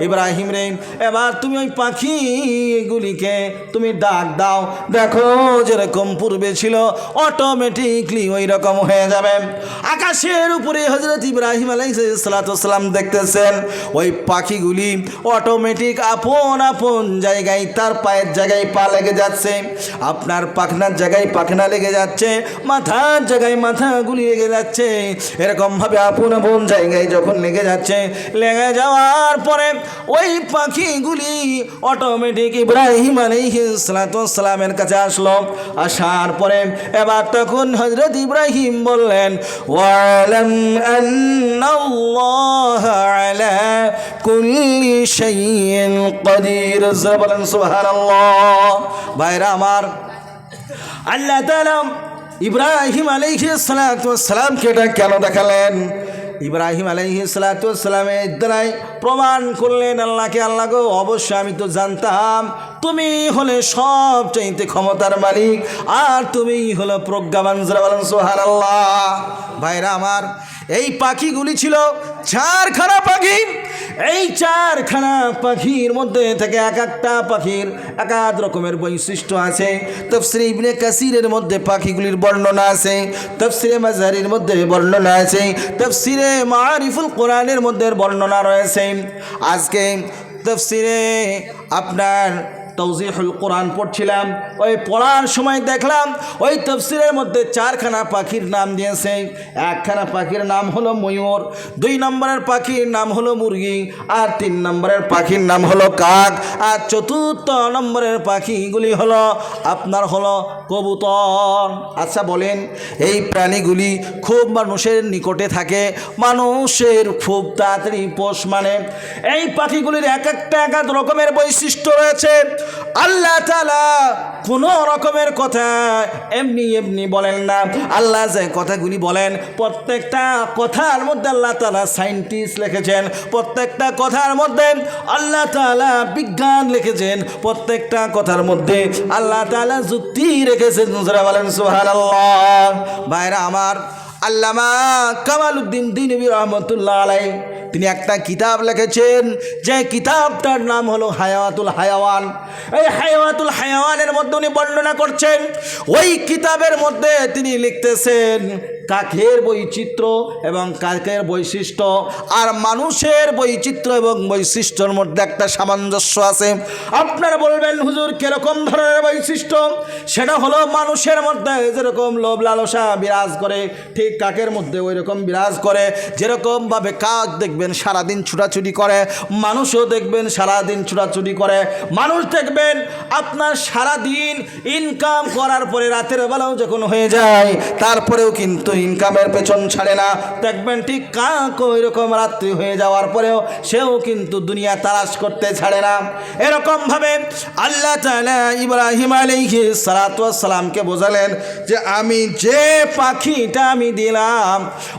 ইব্রাহিম রে, এবার তুমি ওই পাখিগুলিকে তুমি ডাক দাও, দেখো যেরকম পূর্বে ছিল অটোমেটিকলি ওই রকম হয়ে যাবে। আকাশের উপরে হযরত ইব্রাহিম আলাইহিস সালাম দেখতেছেন ওই পাখিগুলি অটোমেটিক আপন আপন জায়গায় তার পায়ের জায়গায় পা লেগে যাচ্ছে, আপনার পাখনার জায়গায় পাখনা লেগে যাচ্ছে, মাথার জায়গায় মাথাগুলি লেগে যাচ্ছে। এরকম ভাবে আপন আপন জায়গায় যখন লেগে যাচ্ছে, লেগে যাওয়ার পরে ওই পাখিগুলি অটোমেটিক ইব্রাহিম আলাইহিস সালামের কাছে আসলো। আসার পরে এবার তখন হযরত ইব্রাহিম বললেন, ওয়ালাম আন্নাল্লাহা আলা কুল্লি শাইইন কাদির। বলেন সুবহানাল্লাহ। ভাইরা আমার, আল্লাহ তাআলা ইব্রাহিম আলাইহিস সালামকে এটা কেন দেখালেন? ইব্রাহিম আলাইহিস সালামের দ্বারাই প্রমাণ করলেন আল্লাহকে, আল্লাহ গো, অবশ্যই আমি তো জানতাম তুমি হলে সবচাইতে ক্ষমতার মালিক, আর তুমি হলো প্রজ্ঞাবান। বলেন সুবহানাল্লাহ। ভাইরা আমার, এই পাখিগুলি ছিল চারখানা পাখি। এই চারখানা পাখির মধ্যে থেকে এক একটা পাখির এক এক রকমের বৈশিষ্ট্য আছে। তাফসীর ইবনে কাসিরের মধ্যে পাখিগুলির বর্ণনা আছে, তাফসীরে মাজারির মধ্যে বর্ণনা আছে, তাফসীরে মাআরিফুল কোরআনের মধ্যে বর্ণনা রয়েছে। আজকে তাফসীরে আপনার তাওজিহুল কোরআন পড়ছিলাম, ওই পড়ার সময় দেখলাম ওই তাফসীরের মধ্যে 4খানা পাখির নাম দিয়েছে। একখানা পাখির নাম হলো ময়ূর, 2 নম্বরের পাখির নাম হলো মুরগি, আর 3 নম্বরের পাখির নাম হলো কাক, আর 4র্থ নম্বরের পাখিগুলি হলো আপনার হলো কবুতর। আচ্ছা বলেন, এই প্রাণীগুলি খুব মানুষের নিকটে থাকে, মানুষের খুব তাড়াতাড়ি পোষ মানে। এই পাখিগুলির এক একটা এক এক রকমের বৈশিষ্ট্য রয়েছে। আল্লাহ তাআলা কোনো রকমের কথা এমনি এমনি বলেন না। আল্লাহ যে কথাগুলি বলেন প্রত্যেকটা কথার মধ্যে আল্লাহ তাআলা সায়েন্টিস্ট লিখেছেন, প্রত্যেকটা কথার মধ্যে আল্লাহ তাআলা বিজ্ঞান লিখেছেন, প্রত্যেকটা কথার মধ্যে আল্লাহ তাআলা যুক্তি রেখেছেন। যারা বলেন সুবহানাল্লাহ। ভাইরা আমার, আল্লামা কামালউদ্দিন দিনবী রহমতুল্লাহ আলাইহি তিনি একটা কিতাব লিখেছেন, যে কিতাবটার নাম হলো হায়াতুল হায়াওয়ান। এই হায়াতুল হায়াওয়ানের মধ্যে উনি বর্ণনা করছেন, ওই কিতাবের মধ্যে তিনি লিখতেছেন কাকের বৈচিত্র্য এবং কাকের বৈশিষ্ট্য আর মানুষের বৈচিত্র্য এবং বৈশিষ্ট্যর মধ্যে একটা সামঞ্জস্য আছে। আপনারা বলবেন হুজুর কিরকম ধরনের বৈশিষ্ট্য? সেটা হলো মানুষের মধ্যে যেরকম লোভ লালসা বিরাজ করে, ঠিক কাকের মধ্যে ওই রকম বিরাজ করে। যেরকমভাবে কাক দেখবেন সারাদিন ছুটাছুটি করে, মানুষও দেখবেন সারাদিন ছুটাছুটি করে। মানুষ দেখবেন আপনার সারাদিন ইনকাম করার পরে রাতের বেলাও যখন হয়ে যায় তারপরেও কিন্তু ইনকামের পেছন ছাড়ে না। দেখবেন ঠিক কাক ওই রকম রাত্রি হয়ে যাওয়ার পরেও সেও কিন্তু দুনিয়া তালাশ করতে ছাড়ে না। এরকমভাবে আল্লাহ তাআলা ইব্রাহিম আলাইহিস সালাতু ওয়াস সালামকে বোঝালেন যে আমি যে পাখিটা আমি দিলাম,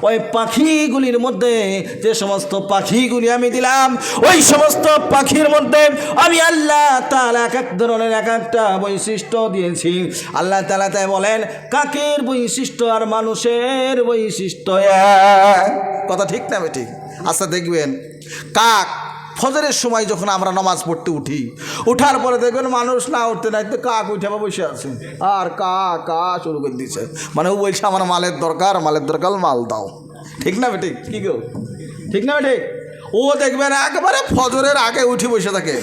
ওই পাখিগুলির মধ্যে যে সমস্ত পাখিগুলি আমি দিলাম, ওই সমস্ত পাখির মধ্যে আমি আল্লাহ তাআলা এক এক ধরনের এক একটা বৈশিষ্ট্য দিয়েছি। আল্লাহ তাআলা তাই বলেন কাকের বৈশিষ্ট্য আর মানুষের বৈশিষ্ট্য এক। কথা ঠিক না ঠিক? আচ্ছা দেখবেন কাক ফজরের সময় যখন আমরা নামাজ পড়তে উঠি, উঠার পরে দেখবেন মানুষ না উঠতে নাই তো কাক উঠে বসে আছে আর কা কা শুরু করে দিচ্ছে, মানে ও বলছে আমার মালের দরকার, মালের দরকার, মাল দাও। ঠিক না ঠিক? কি গো ঠিক না ঠিক? ও দেখবেন একবারে ফজরের আগে উঠে বসে থাকে।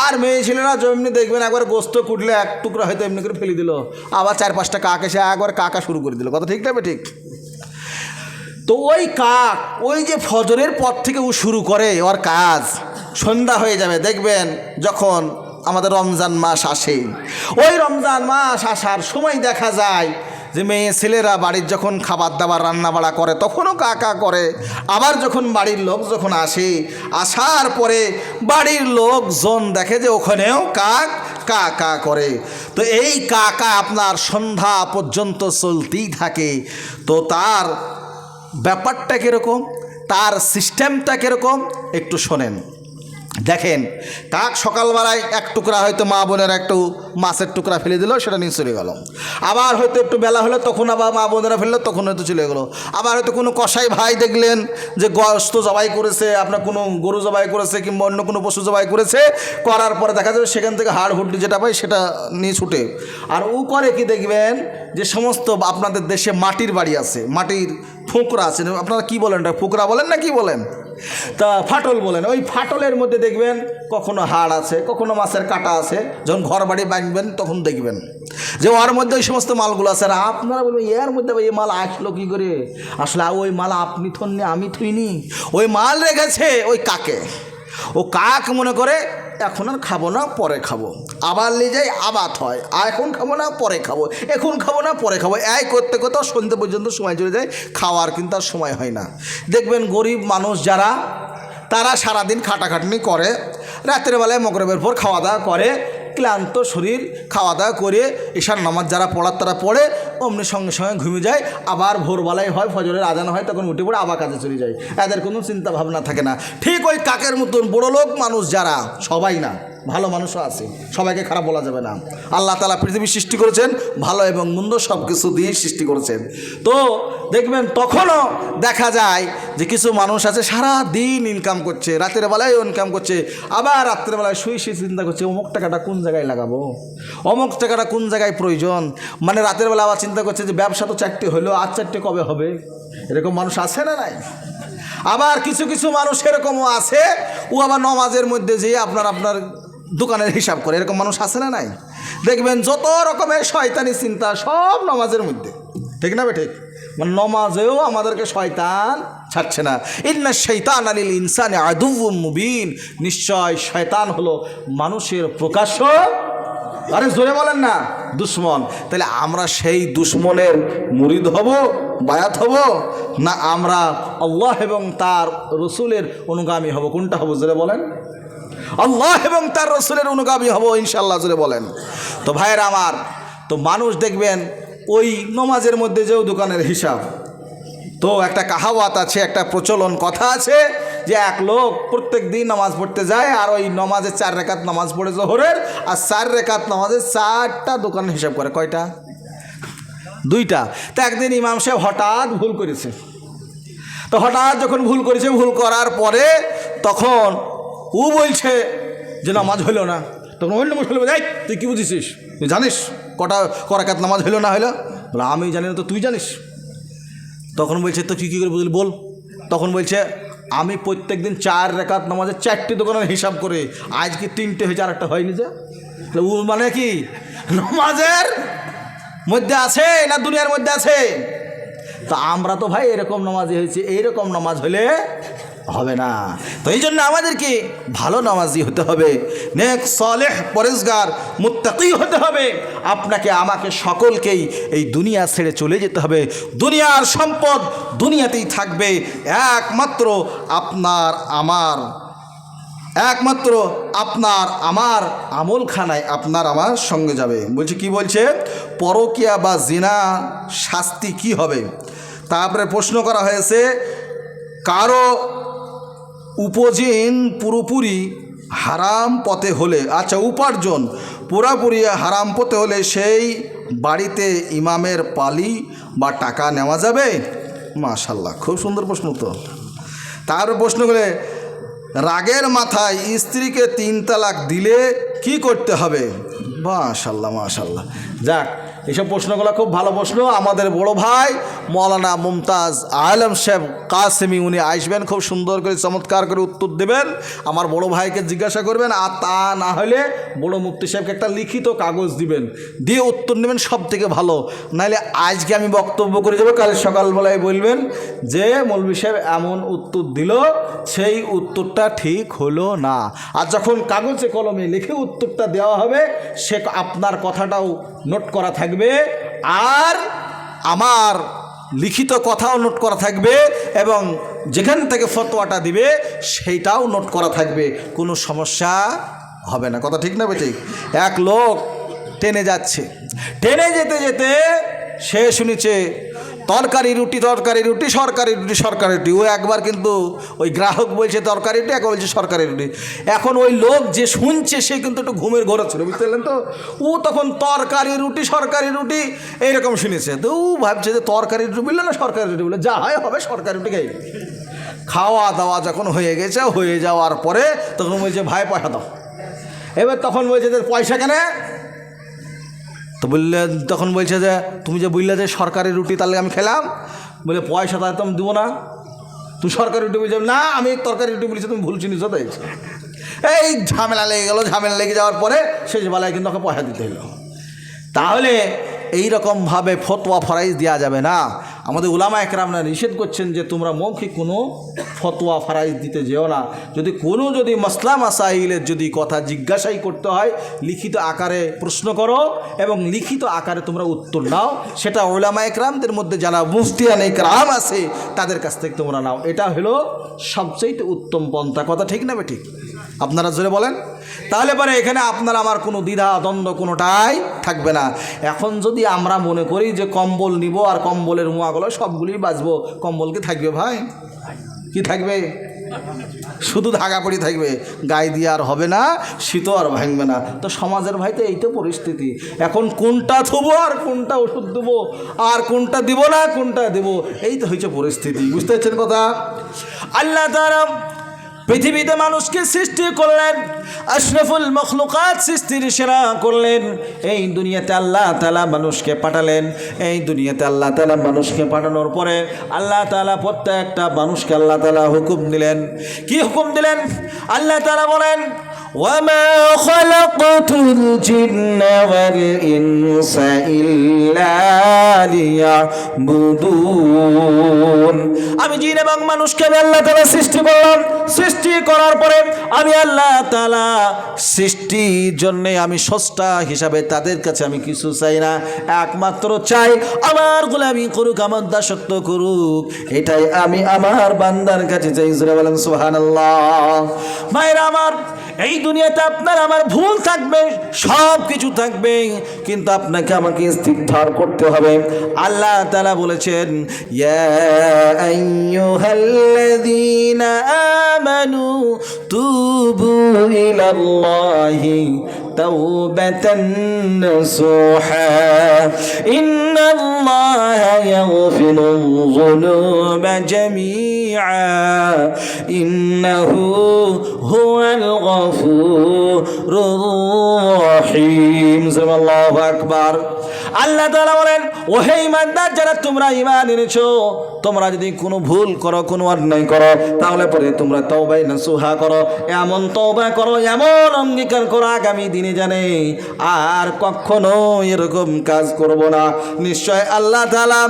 আর মেয়ে ছেলেরা যেমনি দেখবেন একবার গোস্ত কুটলে এক টুকরা হয়তো এমনি করে ফেলে দিল, আবার 4-5টা কাক এসে একবার কাকা শুরু করে দিল। কথা ঠিক না ঠিক? তো ওই কাক ওই যে ফজরের পর থেকে ও শুরু করে ওর কাজ, সন্ধ্যা হয়ে যাবে দেখবেন যখন আমাদের রমজান মাস আসে, ওই রমজান মাস আসার সময় দেখা যায় যে মেয়ে ছেলেরা বাড়ির যখন খাবার দাবার রান্না বাড়া করে তখনও কাকা করে। আবার যখন বাড়ির লোক যখন আসে, আসার পরে বাড়ির লোকজন দেখে যে ওখানেও কাক কা কা করে। তো এই কাকা আপনার সন্ধ্যা পর্যন্ত চলতেই থাকে। তো তার ব্যাপারটা কীরকম, তার সিস্টেমটা কীরকম একটু শোনেন। দেখেন কাক সকালবেলায় এক টুকরা হয়তো মা বোনের একটু মাছের টুকরা ফেলে দিল, সেটা নিয়ে চলে গেল। আবার হয়তো একটু বেলা হলো তখন আবার মা বোনেরা ফেললো, তখন হয়তো চলে গেলো। আবার হয়তো কোনো কসাই ভাই দেখলেন যে গোশত জবাই করেছে, আপনার কোনো গরু জবাই করেছে কিংবা অন্য কোনো পশু জবাই করেছে, করার পরে দেখা যাবে সেখান থেকে হাড় হুড্ডি যেটা পায় সেটা নিয়ে ছুটে। আর ও করে কি দেখবেন যে সমস্ত আপনাদের দেশে মাটির বাড়ি আছে, মাটির ফুকরা আছে, আপনারা কি বলেন, ফুকরা বলেন না কি বলেন, তা ফাটল বলেন। ওই ফাটলের মধ্যে দেখবেন কখনো হাড় আছে, কখনো মাছের কাটা আছে। যখন ঘর বাড়ি বাঁধবেন তখন দেখবেন যে ওর মধ্যে ওই সমস্ত মালগুলো আছে। আর আপনারা বলবেন এর মধ্যে এই মাল আসলো কী করে? আসলে ওই মাল আপনি থননি, আমি থইনি, ওই মাল রেখেছে ওই কাকে। ও কাক মনে করে এখন আর খাবো না, পরে খাবো। আবার নিয়ে যাই আবাদ হয়, এখন খাবো না পরে খাবো, এখন খাবো না পরে খাবো, এই করতে করতে সন্ধ্যে পর্যন্ত সময় চলে যায়, খাওয়ার কিন্তু আর সময় হয় না। দেখবেন গরিব মানুষ যারা, তারা সারাদিন খাটাখাটনি করে, রাতের বেলায় মগরিবের পর খাওয়া দাওয়া করে, ক্লান্ত শরীর খাওয়া দাওয়া করে ঈশার নামাজ যারা পড়ার তারা পড়ে, অমনি সঙ্গে সঙ্গে ঘুমিয়ে যায়। আবার ভোরবেলায় হয়, ফজরের আজান হয়, তখন উঠে পড়ে আবার কাজে চলে যায়। এদের কোনো চিন্তা ভাবনা থাকে না। ঠিক ওই কাকের মতন বড় লোক মানুষ যারা, সবাই না, ভালো মানুষও আছে, সবাইকে খারাপ বলা যাবে না। আল্লাহ তাআলা পৃথিবী সৃষ্টি করেছেন ভালো এবং মন্দ সব কিছু দিয়ে সৃষ্টি করেছেন। তো দেখবেন তখনও দেখা যায় যে কিছু মানুষ আছে সারা দিন ইনকাম করছে, রাতের বেলায় ইনকাম করছে, আবার রাত্রেবেলায় শুয়ে চিন্তা করছে অমুক টাকাটা কোন জায়গায় লাগাবো, অমুক টাকাটা কোন জায়গায় প্রয়োজন। মানে রাতের বেলা আবার চিন্তা করছে যে ব্যবসা তো 4টে হলো, আর 4টে কবে হবে। এরকম মানুষ আছে না নাই? আবার কিছু কিছু মানুষ এরকমও আছে, ও আবার নামাজের মধ্যে যেয়ে আপনার দোকানের হিসাব করে, এরকম মানুষ আছে না নাই? দেখবেন যত রকমের শয়তানি চিন্তা সব নামাজের মধ্যে, ঠিক না? ঠিক, মানে নমাজেও আমাদেরকে শয়তান ছাড়ছে না। ইন্না শাইতান আলিল ইনসানি আদুউম মুবিন, নিশ্চয় শয়তান হলো মানুষের প্রকাশ্য, আরে জোরে বলেন না, দুশ্মন। তাহলে আমরা সেই দুশ্মনের মুরিদ হব, বায়াত হব, না আমরা আল্লাহ এবং তার রসুলের অনুগামী হব? কোনটা হব জোরে বলেন? আল্লাহ এবং তার রসুলের অনুগামী হব ইনশাআল্লাহ, জোরে বলেন। তো ভাইয়েরা আমার, তো মানুষ দেখবেন ওই নমাজের মধ্যে যেও দোকানের হিসাব, তো একটা কাহাওয়াত আছে, একটা প্রচলন কথা আছে যে এক লোক প্রত্যেক দিন নামাজ পড়তে যায়, আর ওই নমাজে 4 রেকাত নামাজ পড়ে জোহরের, আর 4 রেকাত নামাজে 4টা দোকানের হিসাব করে। কয়টা? 2টা। তো একদিন ইমাম সাহেব হঠাৎ ভুল করেছে। তো হঠাৎ যখন ভুল করেছে, ভুল করার পরে তখন ও বলছে যে নামাজ হইল না। তখন অন্য মুসলিম বলে, এই তুই কী বুঝিস? তুই জানিস করাকাত নামাজ হইল না হইলো? বলে আমি জানি না, তো তুই জানিস? তখন বলছে তো কী করে বুঝলি বল? তখন বলছে আমি প্রত্যেক দিন 4 রেকাত নামাজে 4টি দোকানের হিসাব করে, আজকে 3টে হয়েছে, আর একটা হয়নি। যে ও মানে কি নামাজের মধ্যে আছে না দুনিয়ার মধ্যে আছে? তো আমরা তো ভাই এরকম নামাজি হয়েছি, এইরকম নামাজ হলে হবে না। তো এই জন্য আমাদেরকে ভালো নামাজি হতে হবে, নেক সালেহ পরেজগার মুত্তাকি হতে হবে। আপনাকে আমাকে সকলকেই এই দুনিয়া ছেড়ে চলে যেতে হবে। দুনিয়ার সম্পদ দুনিয়াতেই থাকবে, একমাত্র আপনার আমার আমলখানায় আপনার আমার সঙ্গে যাবে। বলছে কি বলছে? পরকিয়া বা জিনা শাস্তি কি হবে? তারপরে প্রশ্ন করা হয়েছে, কারো উপার্জন পুরোপুরি হারাম পথে হলে, আচ্ছা উপার্জন পুরোপুরি হারাম পথে হলে সেই বাড়িতে ইমামের পালি বা টাকা নেওয়া যাবে? মাশাআল্লাহ, খুব সুন্দর প্রশ্ন। তো তার প্রশ্ন করে, রাগের মাথায় স্ত্রীকে 3 তালাক দিলে কি করতে হবে? মাশাআল্লাহ মাশাআল্লাহ। যাক, এইসব প্রশ্নগুলো খুব ভালো প্রশ্ন। আমাদের বড় ভাই মৌলানা মুমতাজ আলম সাহেব কাসেমি, উনি আসবেন, খুব সুন্দর করে চমৎকার করে উত্তর দেবেন। আমার বড় ভাইকে জিজ্ঞাসা করবেন, আর তা না হলে বড় মুফতি সাহেবকে একটা লিখিত কাগজ দিবেন, দিয়ে উত্তর নেবেন, সব থেকে ভালো। নাহলে আজকে আমি বক্তব্য করে যাবো, কাল সকালবেলায় বলবেন যে মৌলভী সাহেব এমন উত্তর দিল, সেই উত্তরটা ঠিক হলো না। আর যখন কাগজে কলমে লিখে উত্তরটা দেওয়া হবে, সে আপনার কথাটাও নোট করা থাকবে, আর আমার লিখিত কথাও নোট করা থাকবে, এবং যেখান থেকে ফতোয়াটা দিবে সেইটাও নোট করা থাকবে, কোনো সমস্যা হবে না। কথা ঠিক না ঠিক? এক লোক ট্রেনে যাচ্ছে, ট্রেনে যেতে যেতে সে শুনেছে তরকারি রুটি সরকারি রুটি। ও একবার কিন্তু ওই গ্রাহক বলছে তরকারি রুটি, একবার বলছে সরকারি রুটি। এখন ওই লোক যে শুনছে সে কিন্তু একটু ঘুমের ঘোরে ছিল, বুঝতে পারলেন? তো ও তখন সরকারি রুটি এইরকম শুনেছে। তো ও ভাবছে যে তরকারি রুটি বললো না সরকারি রুটি বললো, যা হয় হবে, সরকারি রুটি খাই। খাওয়া দাওয়া যখন হয়ে গেছে, হয়ে যাওয়ার পরে তখন বলছে ভাই পয়সা দাও। এবার তখন বলছে যে পয়সা কেন? তো তখন বলছে যে তুমি যে বললে যে সরকারি রুটি, তাহলে আমি খেলাম। বলে পয়সা তাহলে তো আমি দেবো না, তুই সরকারি রুটি বলছি। না, আমি তরকারি রুটি বলেছি, তুমি ভুল চিনিস। তাই এই ঝামেলা লেগে গেল। ঝামেলা লেগে যাওয়ার পরে শেষ বেলায় কিন্তু ওকে পয়সা দিতে হলো। তাহলে এইরকমভাবে ফতোয়া ফরাইজ দেওয়া যাবে না। আমাদের উলামা একরামরা নিষেধ করছেন যে তোমরা মৌখিক কোনো ফতোয়া ফরাইজ দিতে যেও না। যদি মাসলা মাসাইলের যদি কথা জিজ্ঞাসাই করতে হয়, লিখিত আকারে প্রশ্ন করো এবং লিখিত আকারে তোমরা উত্তর নাও। সেটা উলামা একরামদের মধ্যে যারা মুফতিয়ান একরাম আছে তাদের কাছ থেকে তোমরা নাও। এটা হলো সবচেয়ে উত্তম পন্থা। কথা ঠিক না ঠিক? আপনারা জোরে বলেন। তাহলে পরে এখানে আপনার আমার কোনো দ্বিধা দ্বন্দ্ব কোনোটাই থাকবে না। এখন যদি আমরা মনে করি যে কম্বল নিব আর কম্বলের মুয়াগুলো সবগুলি বাঁচবো, কম্বল কি থাকবে ভাই? কি থাকবে? শুধু ধাগা পড়ি থাকবে, গায়ে দিয়ে আর হবে না, শীতও আর ভাঙবে না। তো সমাজের ভাই তো এই তো পরিস্থিতি। এখন কোনটা থুবো আর কোনটা ওষুধ দেবো, আর কোনটা দিব না কোনটা দেবো, এই তো হয়েছে পরিস্থিতি। বুঝতে পারছেন কথা? আল্লাহ তাআলা পৃথিবীতে মানুষকে সৃষ্টি করলেন, আশরাফুল মখলুকাত সৃষ্টির সেরা করলেন। এই দুনিয়াতে আল্লাহ তাআলা মানুষকে পাঠালেন। এই দুনিয়াতে আল্লাহ তাআলা মানুষকে পাঠানোর পরে আল্লাহ তাআলা প্রত্যেকটা মানুষকে আল্লাহ তাআলা হুকুম দিলেন। কি হুকুম দিলেন? আল্লাহ তাআলা বলেন, وَمَا خَلَقْتُ الْجِنَّ وَالْإِنسَ إِلَّا لِيَعْبُدُونَ। আমি জিন এবং মানুষকে আমি আল্লাহ তাআলা সৃষ্টি করলাম। সৃষ্টি করার পরে আমি আল্লাহ তাআলা সৃষ্টির জন্য আমি স্রষ্টা হিসাবে তাদের কাছে আমি কিছু চাই না, একমাত্র চাই আমার গোলামি করুক, আমার দাসত্ব করুক। এটাই আমি আমার বান্দার কাছে চাই। জোরে বলেন সুবহানাল্লাহ। ভাইরা আমার, এই দুনিয়াতে আপনার আমার ভুল থাকবে, সব কিছু থাকবে, কিন্তু আপনাকে আমাকে ইস্তিগফার করতে হবে। আল্লাহ তাআলা বলেছেন, ইয়া আইয়ুহাল্লাযীনা আমানু তুবু ইলাল্লাহি তাওবাতান নাসুহা ইন্নাল্লাহা ইয়াগফিরুয যুনুবা জামিআ ইন্নাহু হুয়াল গফুরুর রহিম। আল্লাহু আকবার। আল্লাহ তাআলা বলেন, ওহে ঈমানদার যারা তোমরা ঈমান এনেছো, তোমরা যদি কোনো ভুল করো, কোনো অন্যায় করো, তাহলে পরে তোমরা তওবায়ে নাসুহা করো। এমন তওবা করো, এমন অঙ্গীকার করো, আগামী দিনে জানে আর কখনো এরকম কাজ করব না। নিশ্চয় আল্লাহ তাআলা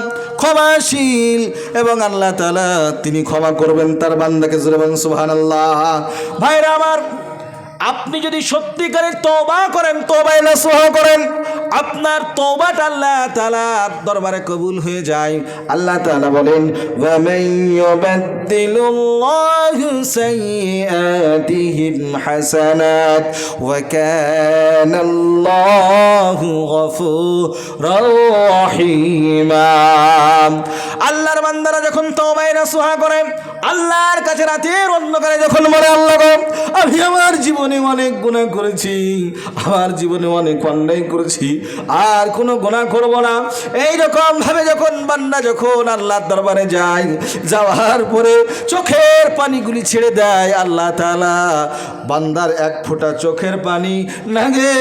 ক্ষমাশীল এবং আল্লাহ তাআলা তিনি ক্ষমা করবেন তার বান্দাকে। জোরে বলেন সুবহানাল্লাহ। ভাইরা আমার, আপনি যদি সত্যিকারের তওবা করেন, তওবায়ে নাসুহা করেন, আপনার তওবাটা আল্লাহ তাআলার দরবারে কবুল হয়ে যায়। আল্লাহ তাআলা বলেন, ওয়া মান ইউবাদদিলুল্লাহু সাইয়্যাতিহিম হাসানাত ওয়া কানাল্লাহু গফুরুর রহিমা। আল্লাহর বান্দারা যখন তওবায়ে নাসুহা করে, আল্লাহর কাছে রাতের অন্ধকারে যখন বলে, আল্লাহ গো, আমি আমার জীবনে অনেক গুনাহ করেছি, আমার জীবনে অনেক অন্যায় করেছি, আর কোনো গুনাহ করব না। এইরকম ভাবে যখন বান্দা যখন আল্লাহর দরবারে যায়, যাওয়ার পরে চোখের পানিগুলি ছেড়ে দেয়, আল্লাহ তাআলা বান্দার এক ফোঁটা চোখের পানি নাগে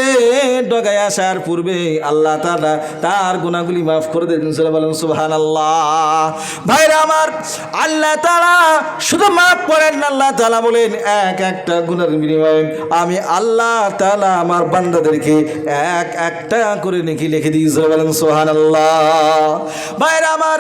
ডগায় আসার পূর্বে আল্লাহ তাআলা তার গুনাহগুলি মাফ করে দেন। বলেন সুবহানাল্লাহ। ভাইরা আমার, আল্লাহ তাআলা শুধু মাফ করেন না, আল্লাহ তাআলা বলেন এক একটা গুনাহের বিনিময়ে আমি আল্লাহ তাআলা আমার বান্দাদেরকে এক একটা করে নেকি লিখে দিই। বলেন সুবহানাল্লাহ। ভাইরা আমার,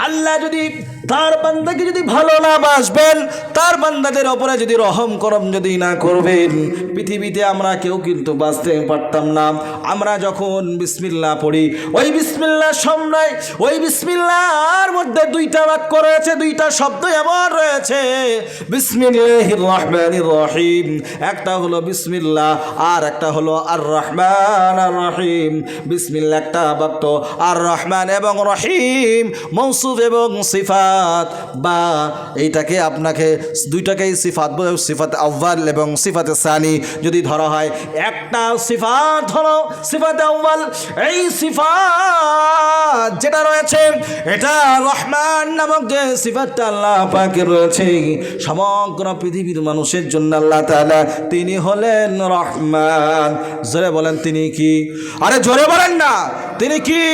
আল্লাহ যদি তার বান্দাকে যদি ভালো না বাসবেন, তার বান্দাদের ওপরে যদি রহম করম যদি না করবেন, পৃথিবীতে আমরা কেউ কিন্তু বাঁচতে পারতাম না। আমরা যখন বিসমিল্লাহ পড়ি, ওই বিসমিল্লাহ সময় ওই বিসমিল্লাহর মধ্যে দুইটা বাক্য রয়েছে, দুইটা শব্দ এমন রয়েছে, বিসমিল্লাহির রহমানির রহিম। একটা হলো বিসমিল্লাহ, আর একটা হলো আর রহমান আর রহিম। বিসমিল্লাহ একটা বাক্য, আর রহমান এবং রহিম মৌসুফ এবং সিফাত, বা এইটাকে আপনাকে দুইটাকেই সিফাত, সিফাত আউয়াল এবং সিফাতে সানি যদি ধরা হয়। একটা সিফাত হলো সিফাতে আউয়াল, এই সিফাত যেটা রয়েছে এটা রহমান নামক যে সিফাতটা আল্লাহ পাকের রয়েছে, সমগ্র পৃথিবীর মানুষের জন্য আল্লাহ তাআলা তিনি হলেন রহমান। জোরে বলেন তিনি কি? আরে জোরে বলেন না, তিনি কি?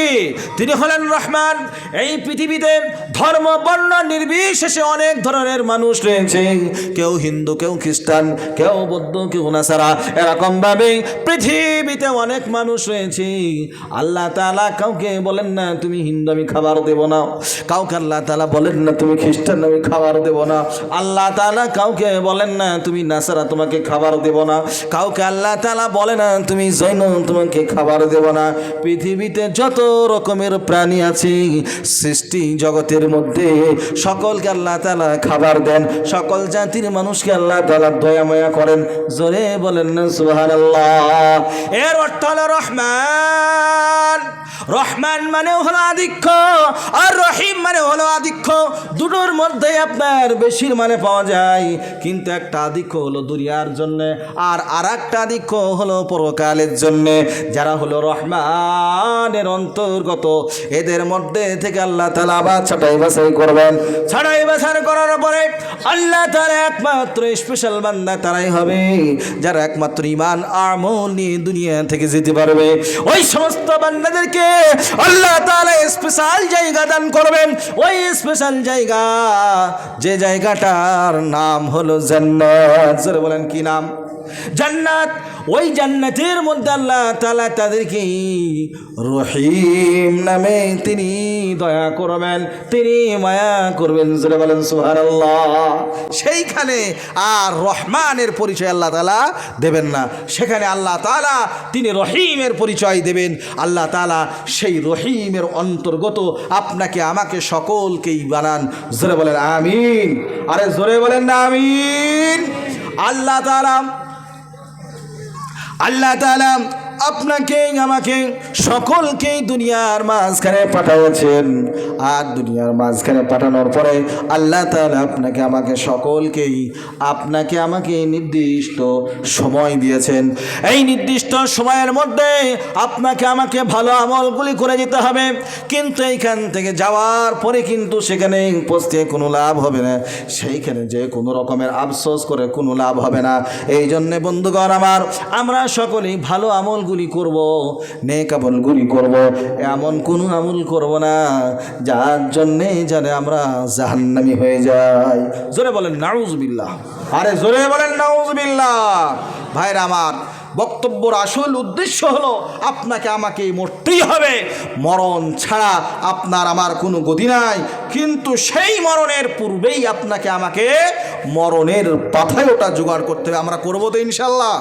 তিনি হলেন রহমান। এই পৃথিবীতে ধর্ম বর্ণ নির্বিশেষে অনেক ধরনের মানুষ রয়েছে, কেউ হিন্দু, কেউ খ্রিস্টান, কেউ বৌদ্ধ, কেউ নাসারা, এরকম ভাবে পৃথিবীতে অনেক মানুষ রয়েছে। আল্লাহ তাআলা কাউকে বলেন না তুমি হিন্দু আমি খাবার দেব না, কাউকে আল্লাহ তাআলা বলেন না তুমি খ্রিস্টান আমি খাবার দেব না, আল্লাহ তাআলা কাউকে বলেন না তুমি নাসারা তোমাকে খাবার দেব না, কাউকে আল্লাহ তাআলা বলে না তুমি জৈন তোমাকে খাবার দেব না। পৃথিবীতে যত রকমের প্রাণী আছে সৃষ্টি জগতের মধ্যে সকলকে আল্লাহ তাআলা খাবার দেন, সকল জাতির মানুষকে আল্লাহ তাআলা দয়া মায়া করেন। জোরে বলেন না সুবহানাল্লাহ। এর অর্থ হলো রহমান। রহমান মানে হলো আধিক্য, আর রহিম মানে হলো আধিক্য। দুটোর মধ্যে আপনার বেশির মানে পাওয়া যায়, কিন্তু একটা আধিক্য হলো দুনিয়ার জন্য, আর একটা আধিক্য হলো পরকালের জন্য। যারা হলো রহমানের অন্তর্গত, এদের মধ্যে থেকে আল্লাহ তাআলা আবার ছাঁটাই বাছাই করবেন। ছাড়াই বাছাই করার পরে আল্লাহ তাআলা একমাত্র স্পেশাল বান্দা তারাই হবে যারা একমাত্র ঈমান আমল নিয়ে দুনিয়া থেকে যেতে পারবে। ওই সমস্ত বান্দাদেরকে আল্লাহ তাআলা স্পেশাল জায়গা দান করবেন। ওই স্পেশাল জায়গা, যে জায়গাটার নাম হলো জান্নাত। জোরে বলেন কি নাম? জান্নাত। ওই জান্নাতের মধ্যে আল্লাহ তাআলা তাদেরকে রহিম নামে তিনি দয়া করবেন, তিনি মায়া করবেন। জোরে বলেন সুবহানাল্লাহ। সেইখানে আর রহমানের পরিচয় আল্লাহ তাআলা দেবেন না, সেখানে আল্লাহ তাআলা তিনি রহিমের পরিচয় দেবেন। আল্লাহ তাআলা সেই রহিমের অন্তর্গত আপনাকে আমাকে সকলকেই বানান। জোরে বলেন আমিন। আরে জোরে বলেন না আমিন। আল্লাহ তাআলা আপনাকে আমাকে সকলকেই দুনিয়ার মাঝখানে পাঠাচ্ছেন। আর দুনিয়ার মাঝখানে পাঠানোর পরে আল্লাহ তাআলা আপনাকে আমাকে সকলকেই আমাকে নির্দিষ্ট সময় দিয়েছেন। এই নির্দিষ্ট সময়ের মধ্যে আপনাকে আমাকে ভালো আমলগুলি করে যেতে হবে। কিন্তু এইখান থেকে যাওয়ার পরে কিন্তু সেখানে পৌঁছতে কোনো লাভ হবে না, সেইখানে যে কোনো রকমের আফসোস করে কোনো লাভ হবে না। এই জন্যে বন্ধুগণ আমার, আমরা সকলেই ভালো আমলগুলি করব, নেক আমলগুলি করব, এমন কোনো আমল করব না যার জন্যে যেন আমরা জাহান্নামী হয়ে যাই। জোরে বলেন নাউজুবিল্লাহ। আরে জোরে বলেন নাউজুবিল্লাহ। ভাইরা আমার, বক্তব্যর আসল উদ্দেশ্য হলো আপনাকে আমাকে মরতেই হবে। মরণ ছাড়া আপনার আমার কোনো গতি নাই। কিন্তু সেই মরণের পূর্বেই আপনাকে আমাকে মরণের পাথায় ওটা জোগাড় করতে হবে। আমরা করবো তো ইনশাল্লাহ?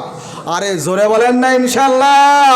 আরে জোরে বলেন না ইনশাল্লাহ।